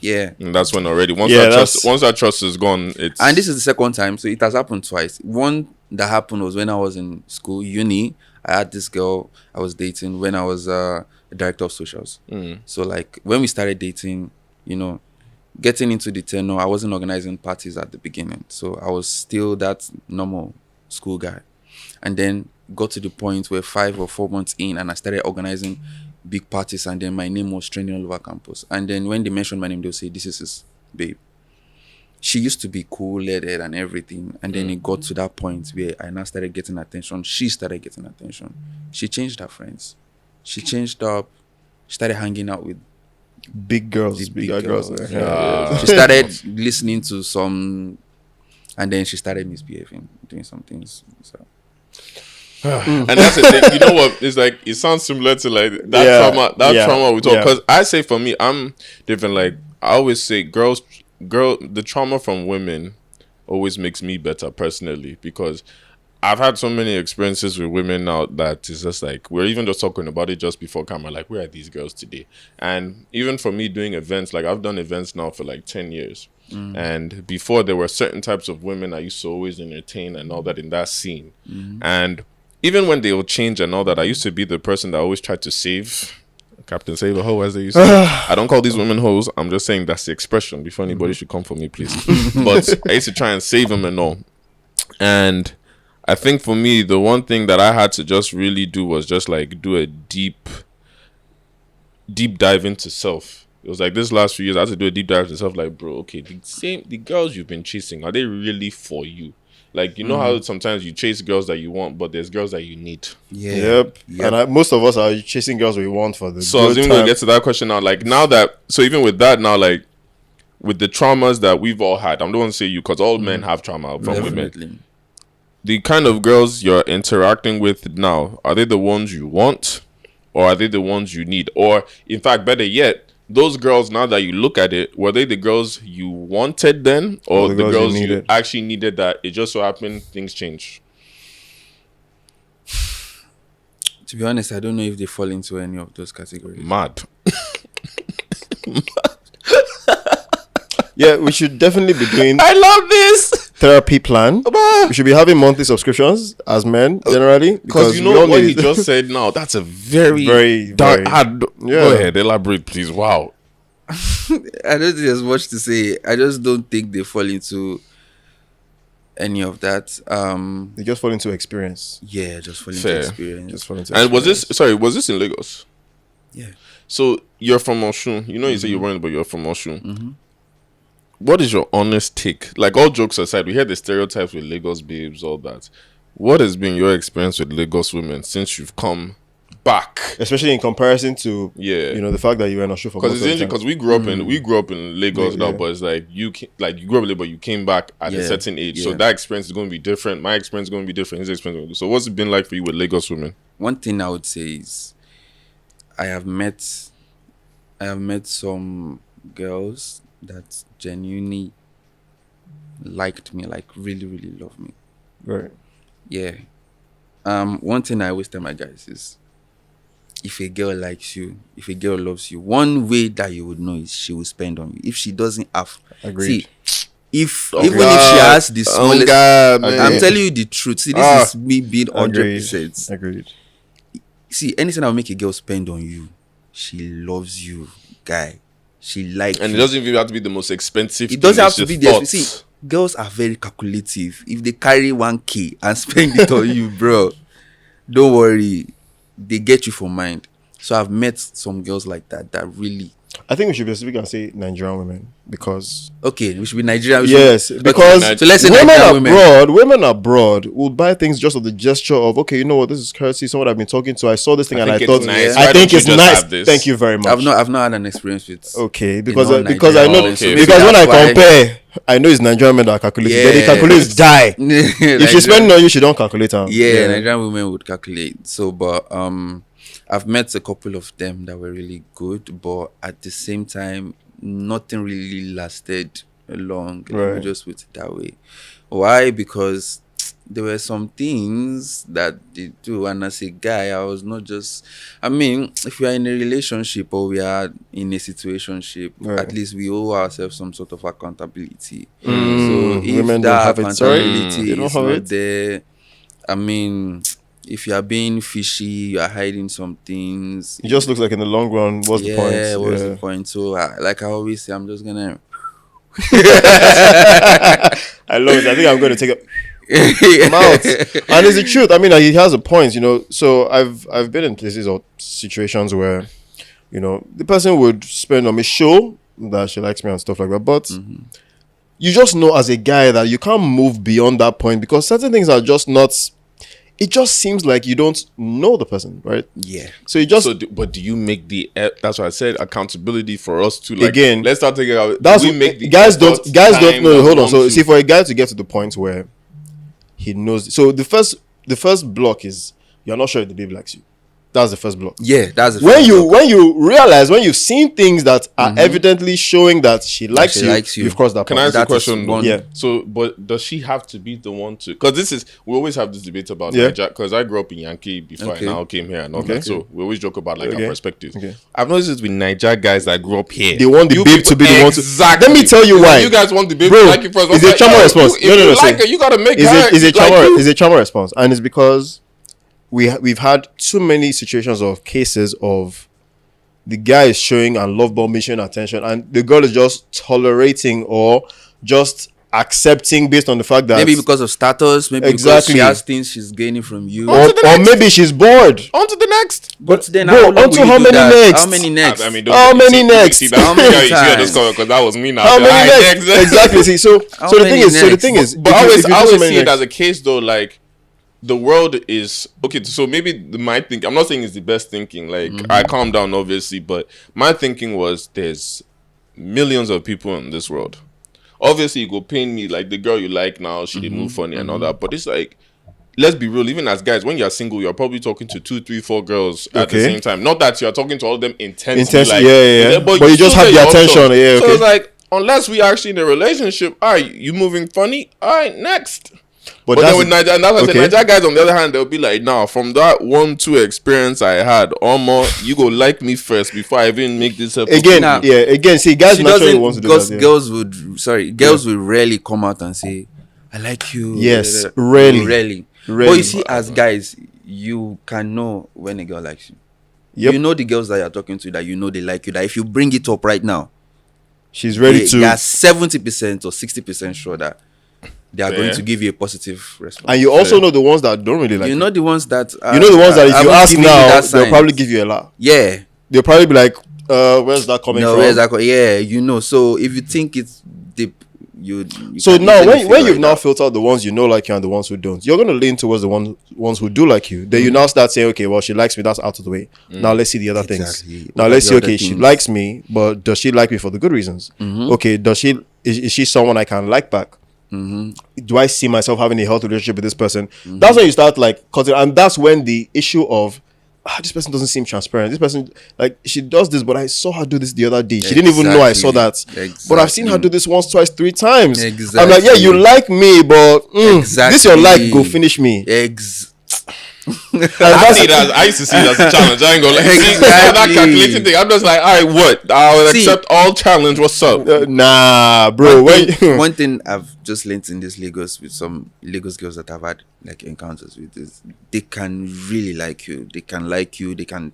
Yeah.
And that's when already once that trust is gone, it's...
And this is the second time, so it has happened twice. One that happened was when I was in school, uni. I had this girl I was dating when I was a director of socials. So like when we started dating, getting into the tenor, I wasn't organizing parties at the beginning. So I was still that normal school guy. And then got to the point where 5 or 4 months in, and I started organizing big parties, and then my name was trending all over campus. And then when they mentioned my name, they'll say, this is his babe. She used to be cool-headed and everything, and then it got to that point where I now started getting attention. She started getting attention. She changed her friends. She changed up. She started hanging out with
big girls, bigger girls.
She started listening to some, and then she started misbehaving, doing some things. So.
And that's the thing, you know what? It's like it sounds similar to like that trauma we talk. Because I say for me, I'm different. Like I always say, the trauma from women always makes me better personally, because I've had so many experiences with women now that it's just like we're even just talking about it just before camera. Like, where are these girls today? And even for me doing events, like I've done events now for like 10 years. And before, there were certain types of women I used to always entertain and all that in that scene. And even when they will change and all that, I used to be the person that always tried to save Captain Save a Hoe, as they used to say. I don't call these women hoes. I'm just saying that's the expression. Before anybody should come for me, please. But I used to try and save them and all. And I think for me, the one thing that I had to just really do was just like do a deep dive into self. It was like this last few years, I had to do a deep dive into self. Like, bro, okay, the girls you've been chasing, are they really for you? Like, you know how sometimes you chase girls that you want, but there's girls that you need.
Yeah.
Yep. And most of us are chasing girls we want for the
So I was even going to get to that question now. Like, now that, so even with that now, like, with the traumas that we've all had, I don't want to say you, because all men have trauma from women. The kind of girls you're interacting with now, are they the ones you want, or are they the ones you need? Or, in fact, better yet, those girls, now that you look at it, were they the girls you wanted then, or the girls you actually needed that it just so happened things change?
To be honest, I don't know if they fall into any of those categories.
Mad.
Yeah, we should definitely be doing
I love this
therapy plan. We should be having monthly subscriptions as men generally,
because you know what he just said now. That's a very dark. Go ahead, elaborate, please. Wow.
I don't think there's much to say. I just don't think they fall into any of that.
They just fall into experience.
Yeah, just fall into experience.
Just fall into
and
experience.
was this in Lagos?
Yeah.
So you're from Osun. You know, you say you're running, but you're from Osun. What is your honest take? Like, all jokes aside, we hear the stereotypes with Lagos babes, all that. What has been your experience with Lagos women since you've come back?
Especially in comparison to the fact that you were in Osun for
because it's interesting because we grew up in Lagos now, but it's like you grew up in Lagos, but you came back at a certain age, so that experience is going to be different. My experience is going to be different. His experience. So what's it been like for you with Lagos women?
One thing I would say is I have met some girls that genuinely liked me, like really, really love me.
Right.
Yeah. One thing I always tell my guys is, if a girl likes you, if a girl loves you, one way that you would know is she will spend on you. If she doesn't have,
agreed.
See, if she has the smallest, I'm telling you the truth. See, this is me being 100%.
Agreed.
See, anything that will make a girl spend on you, she loves you, guy. She likes
and
you.
It doesn't even have to be the most expensive.
It doesn't have to be the. See, girls are very calculative. If they carry 1K and spend it on you, bro, don't worry, they get you for mind. So I've met some girls like that really.
I think we should be specific and say Nigerian women because
we should be Nigerian.
Yes, because
so let's say
women abroad will buy things just of the gesture of, okay, you know what, this is courtesy. Someone I've been talking to, I saw this thing and I thought,
nice.
I think it's nice. Thank you very much.
I've not had an experience with.
Okay, because I know
because
when I compare, I know it's Nigerian men that calculate. Yeah. But they calculate die. If she's spending on you, she don't calculate her.
Yeah, Nigerian women would calculate. So, but I've met a couple of them that were really good, but at the same time, nothing really lasted long. Let me just put it that way. Why? Because there were some things that they do, and as a guy, I was not just. I mean, if we are in a relationship or we are in a situationship, at least we owe ourselves some sort of accountability. So if that accountability is not there, I mean, if you are being fishy, you are hiding some things.
It just looks like in the long run, what's the point?
What's the point? So, like I always say, I'm just gonna.
I love it. I think I'm going to take it out. And it's the truth. I mean, he has a point, you know. So I've been in places or situations where, you know, the person would spend on me, show that she likes me and stuff like that, but you just know as a guy that you can't move beyond that point because certain things are just not. It just seems like you don't know the person, right?
Yeah.
So you just.
But do you make the? That's what I said. Accountability for us to like.
Again,
let's start taking out.
That's we make the guys don't know. Hold on. So see, for a guy to get to the point where he knows. So the first block is you're not sure if the baby likes you. That's the first block.
Yeah, that's the
when you realize when you've seen things that are evidently showing that she likes you. You've crossed that point.
Can I ask a question?
Yeah.
So, but does she have to be the one to? Because we always have this debate about Nigeria. Because I grew up in Yankee before I now came here and all that. So we always joke about like our perspectives.
Okay.
I've noticed this with Nigeria guys that grew up here.
They want the babe to be the one to.
Exactly.
Let me tell you why.
You guys want the babe to like you first.
Is a trauma response?
If you like her, you gotta make her.
Is a trauma response, and it's because. We've had too many situations of cases of the guy is showing and love bombing, showing attention, and the girl is just tolerating or just accepting based on the fact that
maybe because of status, maybe because she has things she's gaining from you,
or maybe she's bored.
On to the next.
But then,
bro, on to how many next?
How many next?
I mean,
how many next?
How many times? Because that was me now.
How many next? Exactly. See, so the thing is,
but I always see it as a case though, like. The world is okay. So maybe my thinking. I'm not saying it's the best thinking. Like I calm down, obviously, but my thinking was there's millions of people in this world. Obviously, you go paint me like the girl you like now. She didn't move funny and all that. But it's like, let's be real. Even as guys, when you're single, you're probably talking to 2, 3, 4 girls at the same time. Not that you're talking to all of them intensely. Like,
yeah. But you just have the attention. Yeah.
So it's like, unless we actually in a relationship, all right, you moving funny. All right, next. But then with Nigeria, and that's what I said, Nigeria guys on the other hand, they'll be like, nah, from that 1-2 experience I had, Omo, you go like me first before I even make this up.
Again, see, guys naturally want to do that.
Girls would rarely come out and say, I like you.
Yes, rarely.
But you see, as guys, you can know when a girl likes you. Yep. You know the girls that you're talking to, that you know they like you, that if you bring it up right now,
she's ready to.
They are 70% or 60% sure that they are going to give you a positive response.
And you also know the ones that don't really like
you. You know the ones that...
you know the ones that if you ask now, they'll probably give you a lot.
Yeah.
They'll probably be like, where's that coming from?
Where's that yeah, you know. So if you think it's deep, you
so now when you've now filtered the ones you know like you and the ones who don't, you're going to lean towards the ones who do like you. Then you now start saying, okay, well, she likes me, that's out of the way. Now let's see the other things. Now let's see, okay, she likes me, but does she like me for the good reasons? Okay, is she someone I can like back? Do I see myself having a healthy relationship with this person? That's when you start like cutting, and that's when the issue of this person doesn't seem transparent. This person, like, she does this, but I saw her do this the other day. She didn't even know I saw that. But I've seen her do this once, twice, 3 times. I'm like, yeah, you like me, but this your like go finish me.
I used to see that as a challenge. I ain't gonna that calculating thing. I'm just like, all right, what? I'll accept all challenge. What's up?
Nah, bro.
One thing I've just learned in this Lagos with some Lagos girls that I've had like encounters with is they can really like you. They can like you. They can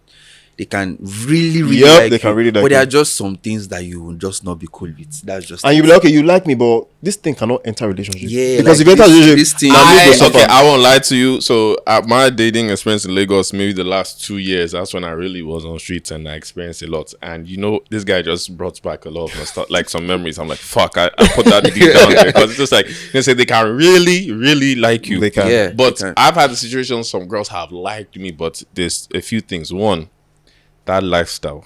really like
they can
you.
Really like
but there
you.
are just some things that you will just not be cool with. That's just
and you'll be like, okay, you like me, but this thing cannot enter relationship.
Yeah,
because
like
if you enter relationship,
this thing,
I won't lie to you. So at my dating experience in Lagos, maybe the last 2 years, that's when I really was on streets and I experienced a lot. And you know, this guy just brought back a lot of like some memories. I'm like, fuck, I put that deep down there because it's just like they say they can really like you.
They can,
yeah,
but I've had the situation some girls have liked me, but there's a few things. One, that lifestyle.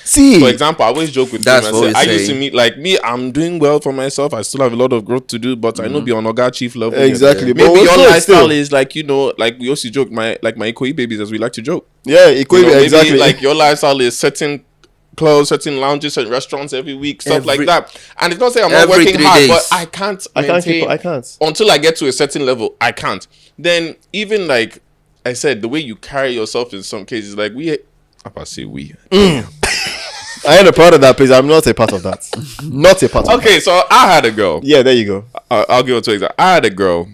See,
for example, I always joke with them. I used to meet like me. I'm doing well for myself. I still have a lot of growth to do, but I know beyond Oga Chief level.
Exactly.
Maybe your lifestyle is like, you know, like we also joke my Ikoyi babies, as we like to joke.
Yeah, Ikoyi, exactly.
Like your lifestyle is certain clothes, certain lounges, certain restaurants every week, stuff like that. And it's not saying I'm not working hard, days. But I can't until I get to a certain level. I can't. Then even like I said, the way you carry yourself in some cases, like I say we.
I ain't a part of that, please. I'm not a part of that. Not a part of that.
Okay, so I had a girl.
Yeah, there you go.
I'll give it to you. I had a girl.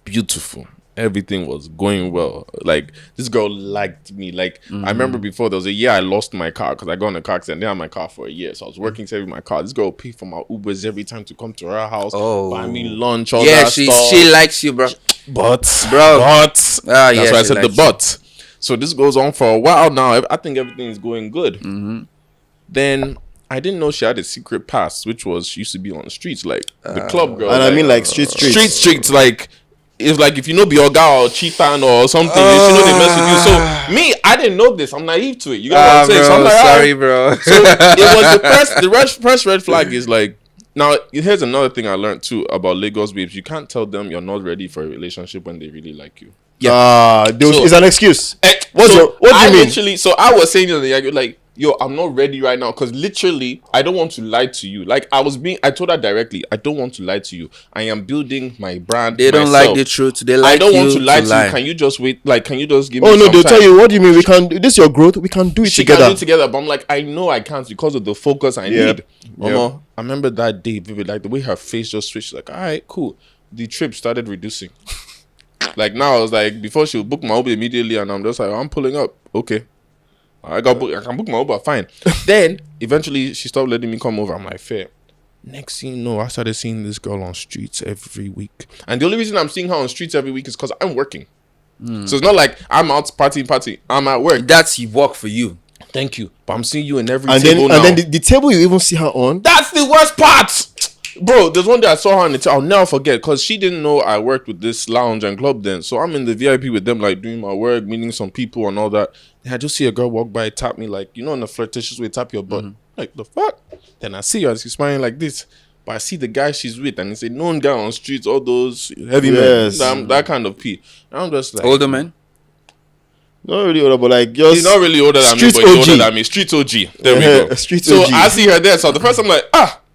Beautiful. Everything was going well. Like, this girl liked me. Like, I remember before, there was a year I lost my car because I got in a car accident. I didn't have my car for a year. So I was working saving my car. This girl paid for my Ubers every time to come to her house. Buy me lunch, all that stuff.
She likes you, bro.
That's why I said the but. So this goes on for a while now. I think everything is going good. Then I didn't know she had a secret past, which was she used to be on the streets, like the club girl.
And I mean like streets.
Streets, like it's like if you know Bioga or Cheetah or something, you know they mess with you. So me, I didn't know this. I'm naive to it. You got what I'm saying? So I'm like,
sorry, bro.
So it was the first red flag is like. Now, here's another thing I learned too about Lagos babes. You can't tell them you're not ready for a relationship when they really like you.
It's an excuse. What do you mean?
Literally, so I was saying like, yo, I'm not ready right now because literally, I don't want to lie to you. Like I told her directly, I don't want to lie to you. I am building my brand.
They don't like the truth. They like.
I don't want to lie to you. Can you just wait? Like, can you just give me?
Oh no, they'll
time?
tell you. What do you mean? We can. This is your growth. We can do it together.
Can do it together. But I'm like, I know I can't because of the focus I need. Mama, I remember that day, like the way her face just switched. Like, all right, cool. The trip started reducing. Like now, I was like, before she would book my Uber immediately, and I'm just like, I'm pulling up. Okay. I can book my Uber, fine. Then eventually she stopped letting me come over. I'm like, fair. Next thing you know, I started seeing this girl on streets every week. And the only reason I'm seeing her on streets every week is because I'm working. So it's not like I'm out party. I'm at work.
That's work for you.
Thank you. But I'm seeing you in every table now.
And then the table you even see her on.
That's the worst part. Bro, there's one day I saw her on the I'll never forget, because she didn't know I worked with this lounge and club then. So I'm in the VIP with them, like doing my work, meeting some people and all that. And I just see a girl walk by, tap me, like, in a flirtatious way, tap your butt. Like, the fuck? Then I see her and she's smiling like this. But I see the guy she's with, and it's a known guy on streets, all those heavy men, that kind of P. And I'm just like,
older man?
Not really older, but like just
he's not really older than me, but he's older than me. Street OG. There we go.
Street
so
OG.
I see her there. So the first I'm like,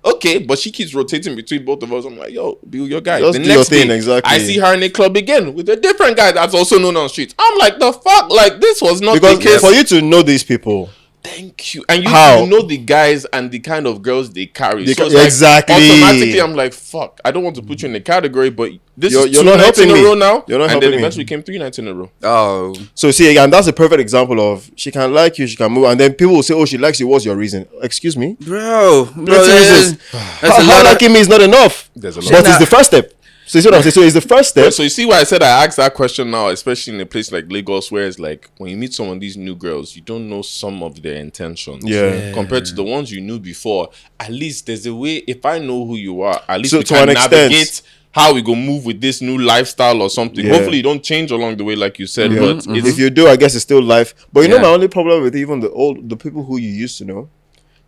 okay, but she keeps rotating between both of us. I'm like, yo, be your guy.
Just
the
do
next
your thing,
day,
exactly.
I see her in a club again with a different guy that's also known on streets. I'm like, the fuck? Like, this was not
because
the case.
for you to know these people.
Thank you. And you know the guys and the kind of girls they carry. So it's
exactly.
Like, automatically, I'm like, fuck. I don't want to put you in the category, but this is
you're
2
not
nights in
helping
a
me.
row now.
You're not
and
helping
then
me.
eventually came 3 nights in a row.
Oh.
So see, again, that's a perfect example of she can like you, she can move, and then people will say, oh, she likes you. What's your reason? Excuse me?
Bro,
Reasons. How liking me is not enough.
There's a lot.
But it's the first step. So you see what I'm saying? So it's the first step.
So you see why I said I asked that question now, especially in a place like Lagos, where it's like when you meet some of these new girls, you don't know some of their intentions.
Yeah.
Compared to the ones you knew before. At least there's a way, if I know who you are, at least
So
we
to
can
an extent.
navigate how we go move with this new lifestyle or something.
Yeah.
Hopefully you don't change along the way like you said, but it's,
If you do, I guess it's still life. But you know
Yeah.
my only problem with even the people who you used to know.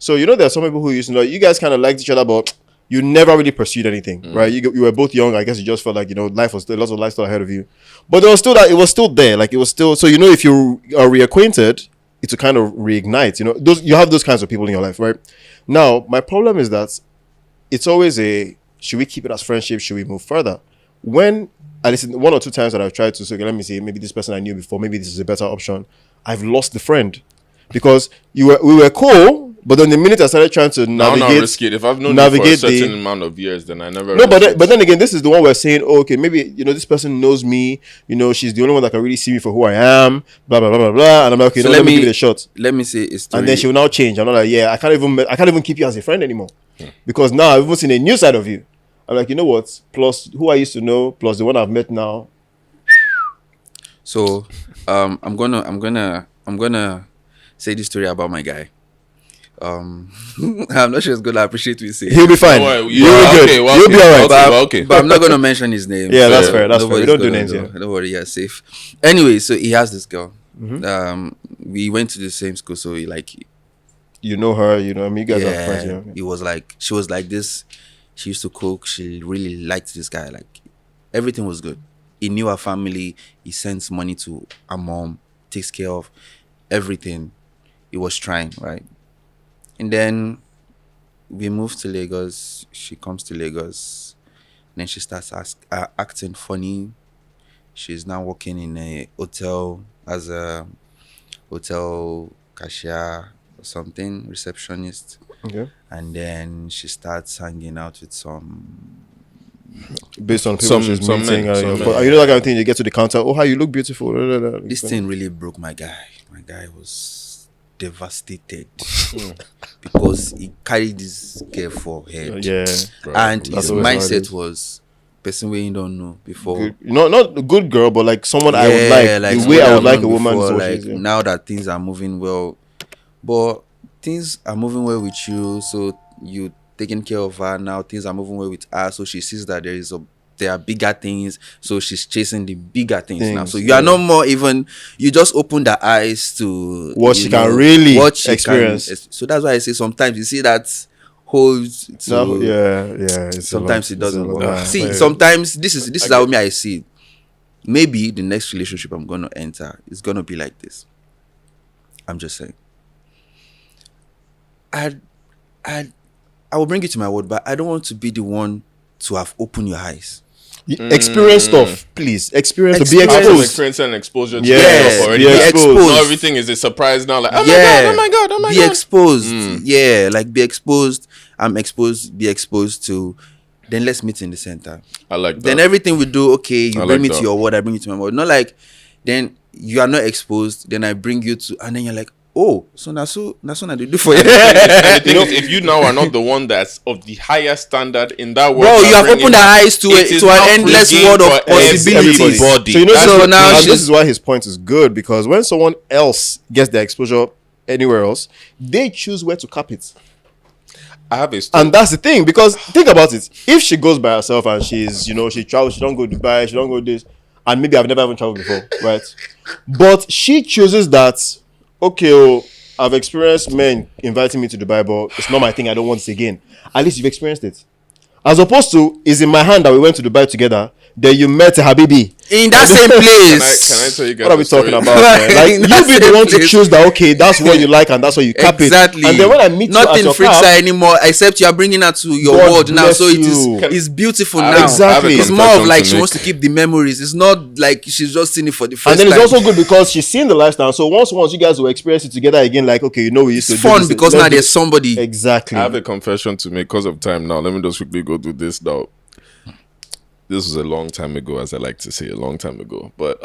So there are some people who you used to know. You guys kind of liked each other, but you never really pursued anything, right? You were both young. I guess you just felt like life was lots of lifestyle ahead of you. But there was still that it was still there. Like it was still. So if you are reacquainted, it's a kind of reignite. You have those kinds of people in your life, right? Now my problem is that it's always should we keep it as friendship? Should we move further? When at least 1 or 2 times that I've tried to say, okay, let me see, maybe this person I knew before, maybe this is a better option. I've lost the friend because we were cool. But then the minute I started trying to navigate,
I'll not risk it. If I've known you for a certain amount of years, then I never.
No, but then again, this is the one we're saying. Oh, okay, maybe this person knows me. She's the only one that can really see me for who I am. Blah blah blah blah blah. And I'm like, okay,
So
let me give it a shot.
Let me say a story.
And then she will now change. I'm not like, yeah, I can't even keep you as a friend anymore because now I've even seen a new side of you. I'm like, you know what? Plus who I used to know, plus the one I've met now.
So, I'm gonna say this story about my guy. I'm not sure it's gonna appreciate what you say.
He'll be fine.
You'll
be good. You'll be alright.
But I'm not gonna mention his name.
Yeah, that's fair. That's fair. We don't do names here.
Don't worry, you're safe. Anyway, so he has this girl. We went to the same school, so he
you know her. I mean, you guys are friends.
She was like this. She used to cook. She really liked this guy. Like everything was good. He knew her family. He sends money to her mom. Takes care of everything. He was trying, right? And then we moved to Lagos. She comes to Lagos. Then she starts acting funny. She's now working in a hotel as a hotel cashier or something, receptionist.
Okay.
And then she starts hanging out with some.
Based on people she's meeting. But that kind of thing, you get to the counter. Oh, how you look beautiful.
This thing really broke my guy. My guy was devastated because he carried this girl for head.
Yeah.
And his mindset was person we don't know before.
Good. Not a good girl, but like someone I would like. The way I would like a woman.
Before, like now that things are moving well, but things are moving well with you, so you taking care of her. Now things are moving well with her, so she sees that there are bigger things, so she's chasing the bigger things now. So you are no more even. You just open the eyes to
what she can really experience.
So that's why I say sometimes you see that holds.
Sometimes
it doesn't work. See, sometimes this is how I see it. Maybe the next relationship I'm gonna enter is gonna be like this. I'm just saying. I will bring you to my word, but I don't want to be the one to have opened your eyes.
Experience stuff, please. Be exposed.
Experience and exposure to stuff already.
Be exposed.
Not everything is a surprise now. Like, oh my god.
Be exposed. Yeah, like be exposed. I'm exposed. Be exposed to. Then let's meet in the center.
I like that.
Then everything we do, okay, you bring me to your word, I bring you to my word. Not like then you are not exposed, then I bring you to, and then you're like, oh, so na they do for you.
And the thing is, if you now are not the one that's of the higher standard in that world,
bro, you have opened the eyes to an endless world of possibilities.
So you know, so now this is why his point is good, because when someone else gets their exposure anywhere else, they choose where to cap it.
I have a story.
And that's the thing, because think about it. If she goes by herself and she's, she travels, she don't go to Dubai, she don't go this, and maybe I've never even traveled before, right? But she chooses that, okay, I've experienced men inviting me to Dubai, but it's not my thing, I don't want this again. At least you've experienced it. As opposed to, it's in my hand that we went to Dubai together, then you met a Habibi
in that same place.
Can I tell you guys
what are we talking about, man? Like, you be the one to choose that, okay, that's what you like and that's what you cap
exactly.
it. And then when I meet
nothing
you at
freaks
your
her anymore, except you are bringing her to your world now. So it's beautiful now.
Exactly.
It's more of like she wants to keep the memories. It's not like she's just seeing it for the first time.
And then it's also good because she's seen the lifestyle. So once you guys will experience it together again, like, okay, we used to
do fun because now there's somebody.
Exactly.
I have a confession to make because of time now. Let me just quickly go through this now. This was a long time ago, as I like to say, a long time ago. But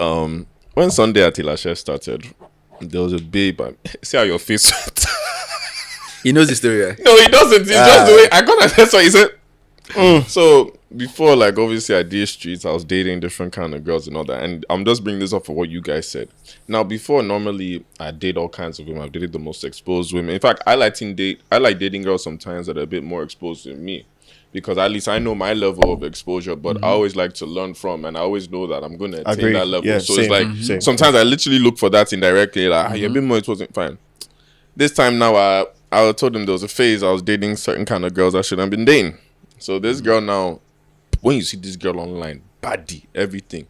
when Sunday at Ilashe started, there was a babe. See how your face went?
He knows the story, right?
No, he doesn't. It's just the way I got. That's what he said. So before, like, obviously I did streets, I was dating different kind of girls and all that. And I'm just bringing this up for what you guys said. Now, before, normally I date all kinds of women. I've dated the most exposed women. In fact, I like dating girls sometimes that are a bit more exposed than me. Because at least I know my level of exposure, but I always like to learn from, and I always know that I'm going to attain that level. Yeah, so same, it's like sometimes I literally look for that indirectly, like, you're a bit more, it wasn't fine. This time now, I told him there was a phase I was dating certain kind of girls I shouldn't have been dating. So this girl now, when you see this girl online, body, everything,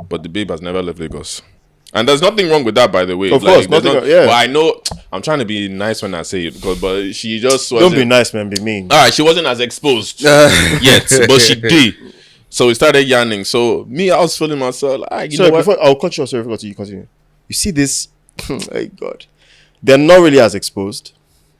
but the babe has never left Lagos. And there's nothing wrong with that, by the way.
Of course, nothing.
But I know I'm trying to be nice when I say it, but she just wasn't.
Don't be nice, man. Be mean.
All right, she wasn't as exposed yet, but she did. So we started yarning. So me, I was feeling myself. Like,
sorry, before I'll cut you off. Sorry, you continue. You see this? My God, they're not really as exposed.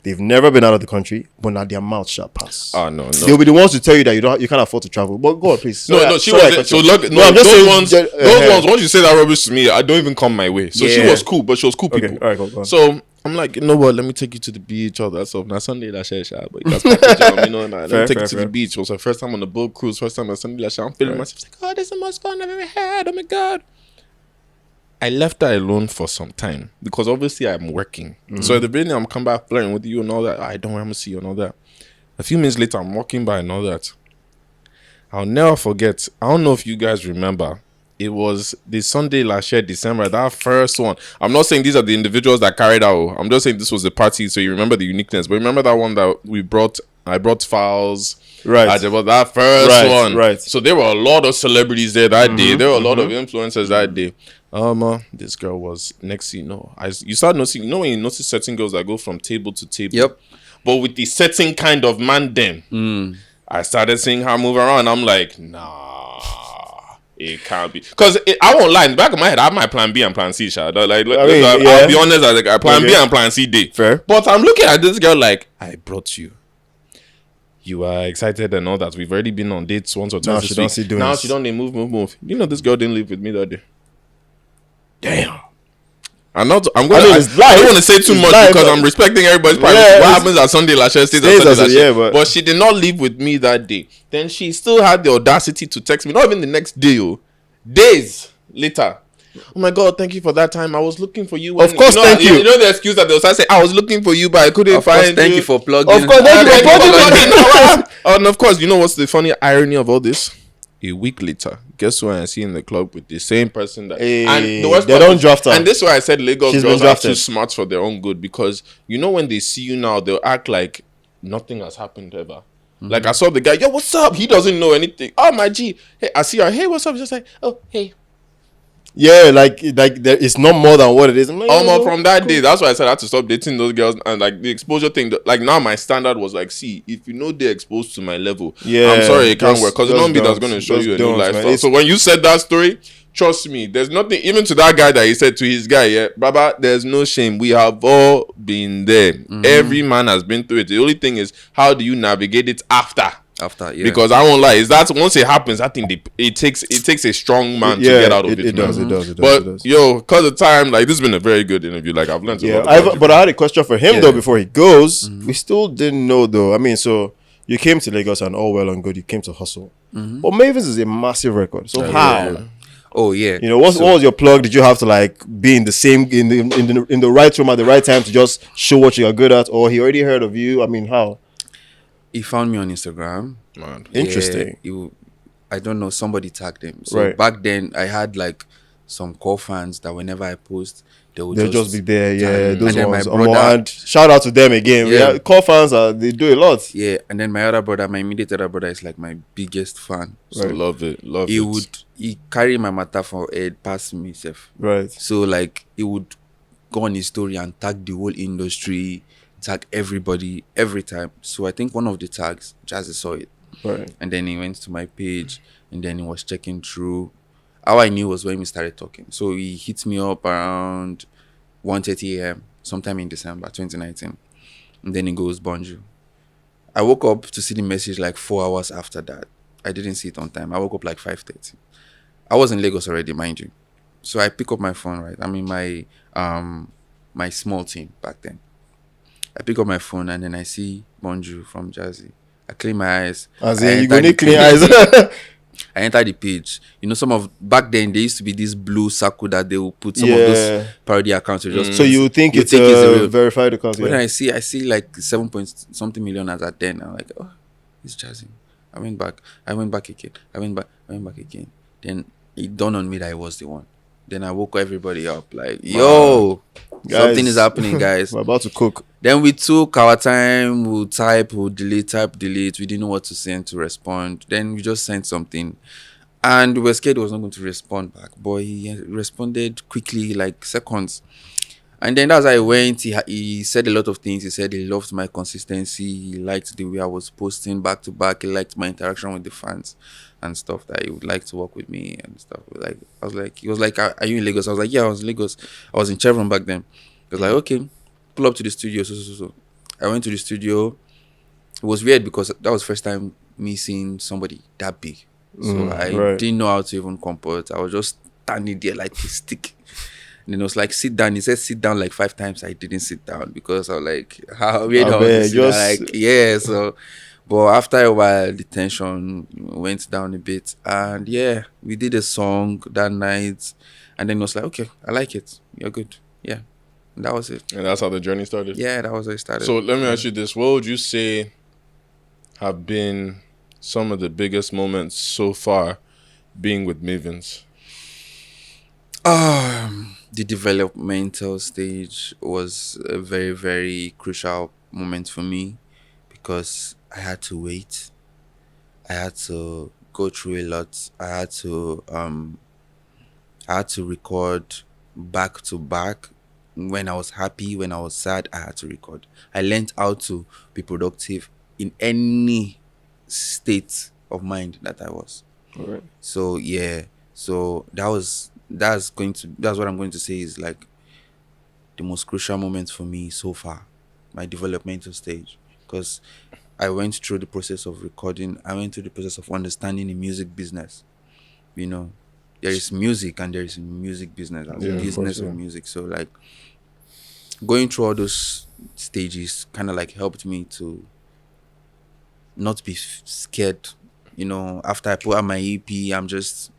They've never been out of the country, but now their mouth shall pass.
No.
They'll be the ones to tell you that you can't afford to travel. But God, please.
No, she wasn't. So look, those ones. Once you say that rubbish to me, I don't even come my way. So she was cool, but she was cool people.
All right, go on.
So I'm like, you know what? Let me take you to the beach, all that stuff. Now Sunday, that shit, but that's my job, Let me take you to the beach. It was her first time on the boat cruise. First time on Sunday, I'm feeling myself like, oh, this is the most fun I've ever had. Oh my God. I left her alone for some time because obviously I'm working. So at the beginning, I'm come back flirting with you and all that. I don't want to see you and all that. A few minutes later, I'm walking by and all that. I'll never forget. I don't know if you guys remember. It was the Sunday last year, December, that first one. I'm not saying these are the individuals that carried out. I'm just saying this was the party, so you remember the uniqueness. But remember that one that I brought files.
Right.
That first one.
Right.
So there were a lot of celebrities there that day. There were a lot of influencers that day. This girl was next, you start noticing, when you notice certain girls that go from table to table.
Yep.
But with the certain kind of man them, I started seeing her move around. I'm like, nah, it can't be. Because I won't lie, in the back of my head, I have my plan B and plan C, I'll be honest, I plan B and plan C day.
Fair.
But I'm looking at this girl like, I brought you. You are excited and all that. We've already been on dates once or twice this week. Now she don't move. This girl didn't live with me that day. Damn. I don't want to say too much because I'm respecting everybody's privacy. What happens at Sunday Lashes stays at Sunday Lashes. But she did not live with me that day. Then she still had the audacity to text me, not even the next day, days later. Oh my God, thank you for that time. I was looking for you.
Of course, thank you.
You know the excuse that they'll say, I was looking for you, but I couldn't find you.
Thank you for plugging.
Of course, thank you for plugging.
And of course, you know what's the funny irony of all this? A week later, guess who I see in the club with the same person that and the worst
they don't draft her.
And this is why I said Lagos girls are too smart for their own good, because when they see you now, they'll act like nothing has happened ever. Like I saw the guy, yo, what's up? He doesn't know anything. Oh my G. Hey, I see her, hey, what's up? He's just like, oh, hey.
Yeah, like there is not more than what it is.
Like, from that day, that's why I said I had to stop dating those girls. And like the exposure thing, like now my standard was like, see, if you know they're exposed to my level, I'm sorry, it can't work, because it's not me that's going to show you a new lifestyle. So when you said that story, trust me, there's nothing, even to that guy that he said to his guy, yeah, Baba, there's no shame. We have all been there. Every man has been through it. The only thing is, how do you navigate it after
After, yeah.
Because I won't lie, is that once it happens, I think it takes a strong man to get out of it.
It does.
But yo, cause of time, like this has been a very good interview. Like I've learned a lot about you.
But I had a question for him though before he goes. We still didn't know though. I mean, so you came to Lagos and all well and good. You came to hustle. But Mavens is a massive record. So how?
Yeah.
Oh yeah. You know, what was your plug? Did you have to like be in the same in the right room at the right time to just show what you are good at, or he already heard of you? I mean, how?
He found me on Instagram.
Man.
Interesting.
I don't know, somebody tagged him. So back then I had like some core fans that whenever I post, they'll just
be there. Yeah, those
and
ones.
my brother,
and shout out to them again. Yeah, core fans they do a lot.
Yeah, and then my other brother, my immediate other brother, is like my biggest fan.
So love it.
He carry my matter for head past me self.
Right.
So like he would go on his story and tag the whole industry, tag everybody every time. So I think one of the tags, JAZZY saw it.
Right.
And then he went to my page and then he was checking through. How I knew was when we started talking. So he hit me up around 1:30 a.m. sometime in December 2019. And then he goes, bonjour. I woke up to see the message like 4 hours after that. I didn't see it on time. I woke up like 5:30. I was in Lagos already, mind you. So I pick up my phone, right? I'm in my small team back then. I pick up my phone and then I see bonjour from JAZZY. I clean my eyes.
As in, you go need clean eyes.
I entered the page. You know, back then there used to be this blue circle that they will put some of those parody accounts.
So you think it's a verified account?
When I see like 7 point something million as at then. I'm like, oh, it's JAZZY. I went back again. I went back again. Then it dawned on me that I was the one. Then I woke everybody up like, yo, guys, something is happening, guys.
We're about to cook.
Then we took our time, we'll type, we'll delete. We didn't know what to send to respond. Then we just sent something. And we were scared he was not going to respond back. But he responded quickly, like seconds. And then as I went, he said a lot of things. He said he loved my consistency. He liked the way I was posting back to back. He liked my interaction with the fans and stuff, that he would like to work with me and stuff. Like he was like, are you in Lagos? I was like, yeah, I was in Lagos. I was in Chevron back then. He was like, okay, pull up to the studio. So. I went to the studio. It was weird because that was the first time me seeing somebody that big. So I didn't know how to even comport. I was just standing there like a stick. And then it was like, sit down. He said, sit down like 5 times. I didn't sit down because I was like, how weird so. But after a while, the tension went down a bit. And yeah, we did a song that night. And then it was like, okay, I like it. You're good. Yeah. And that was it.
And that's how the journey started?
Yeah, that was how it started.
So let me ask you this. What would you say have been some of the biggest moments so far being with Mavens?
The developmental stage was a very, very crucial moment for me because I had to wait. I had to go through a lot. I had to record back to back. When I was happy, when I was sad, I had to record. I learned how to be productive in any state of mind that I was.
All right.
So yeah, so that's what I'm going to say is like the most crucial moment for me so far, my developmental stage, because I went through the process of recording. I went through the process of understanding the music business. You know, there is music and there is music business, business of music. So like going through all those stages kind of like helped me to not be scared. You know, after I put out my EP, I'm just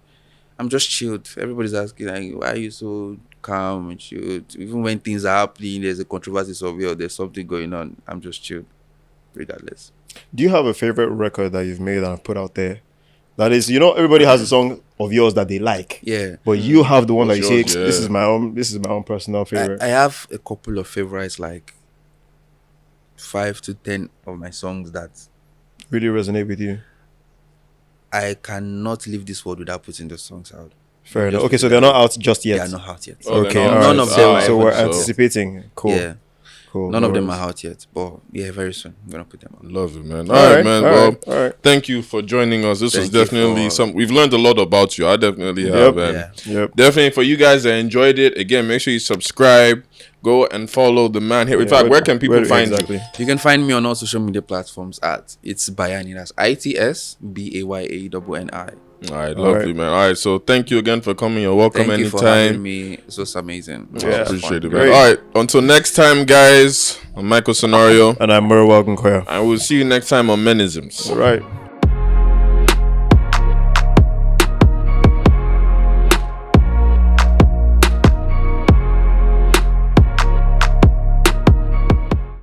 chilled. Everybody's asking like, why are you so calm and chilled? Even when things are happening, there's a controversy somewhere or there's something going on, I'm just chilled regardless. Do
you have a favorite record that you've made and put out there? That is, you know, everybody has a song of yours that they like.
Yeah.
But you have the one that you say, this is my own personal favorite.
I have a couple of favorites, like 5 to 10 of my songs that
really resonate with you.
I cannot leave this world without putting the songs out.
Fair enough. Okay, so they're not out just yet.
They are not out yet.
Okay,
none of them.
So we're anticipating. Cool.
Yeah. Cool. None of them are out yet, but yeah, very soon I'm gonna put them out.
Love it, man. All right, man. All right. Thank you for joining us. This was definitely we've learned a lot about you. I definitely have. And definitely for you guys that enjoyed it. Again, make sure you subscribe. go and follow the man here. In fact, where can people find you?
You can find me on all social media platforms at it's Bayanni. That's ITSBAYANNI.
All right, lovely, man. All right, so thank you again for coming. You're welcome anytime. Thank you for having
me. It was amazing.
I appreciate it, man. All right, until next time, guys. I'm Michael Sonario.
And I'm Murray Welcome Koya.
And we'll see you next time on Menisms.
All right.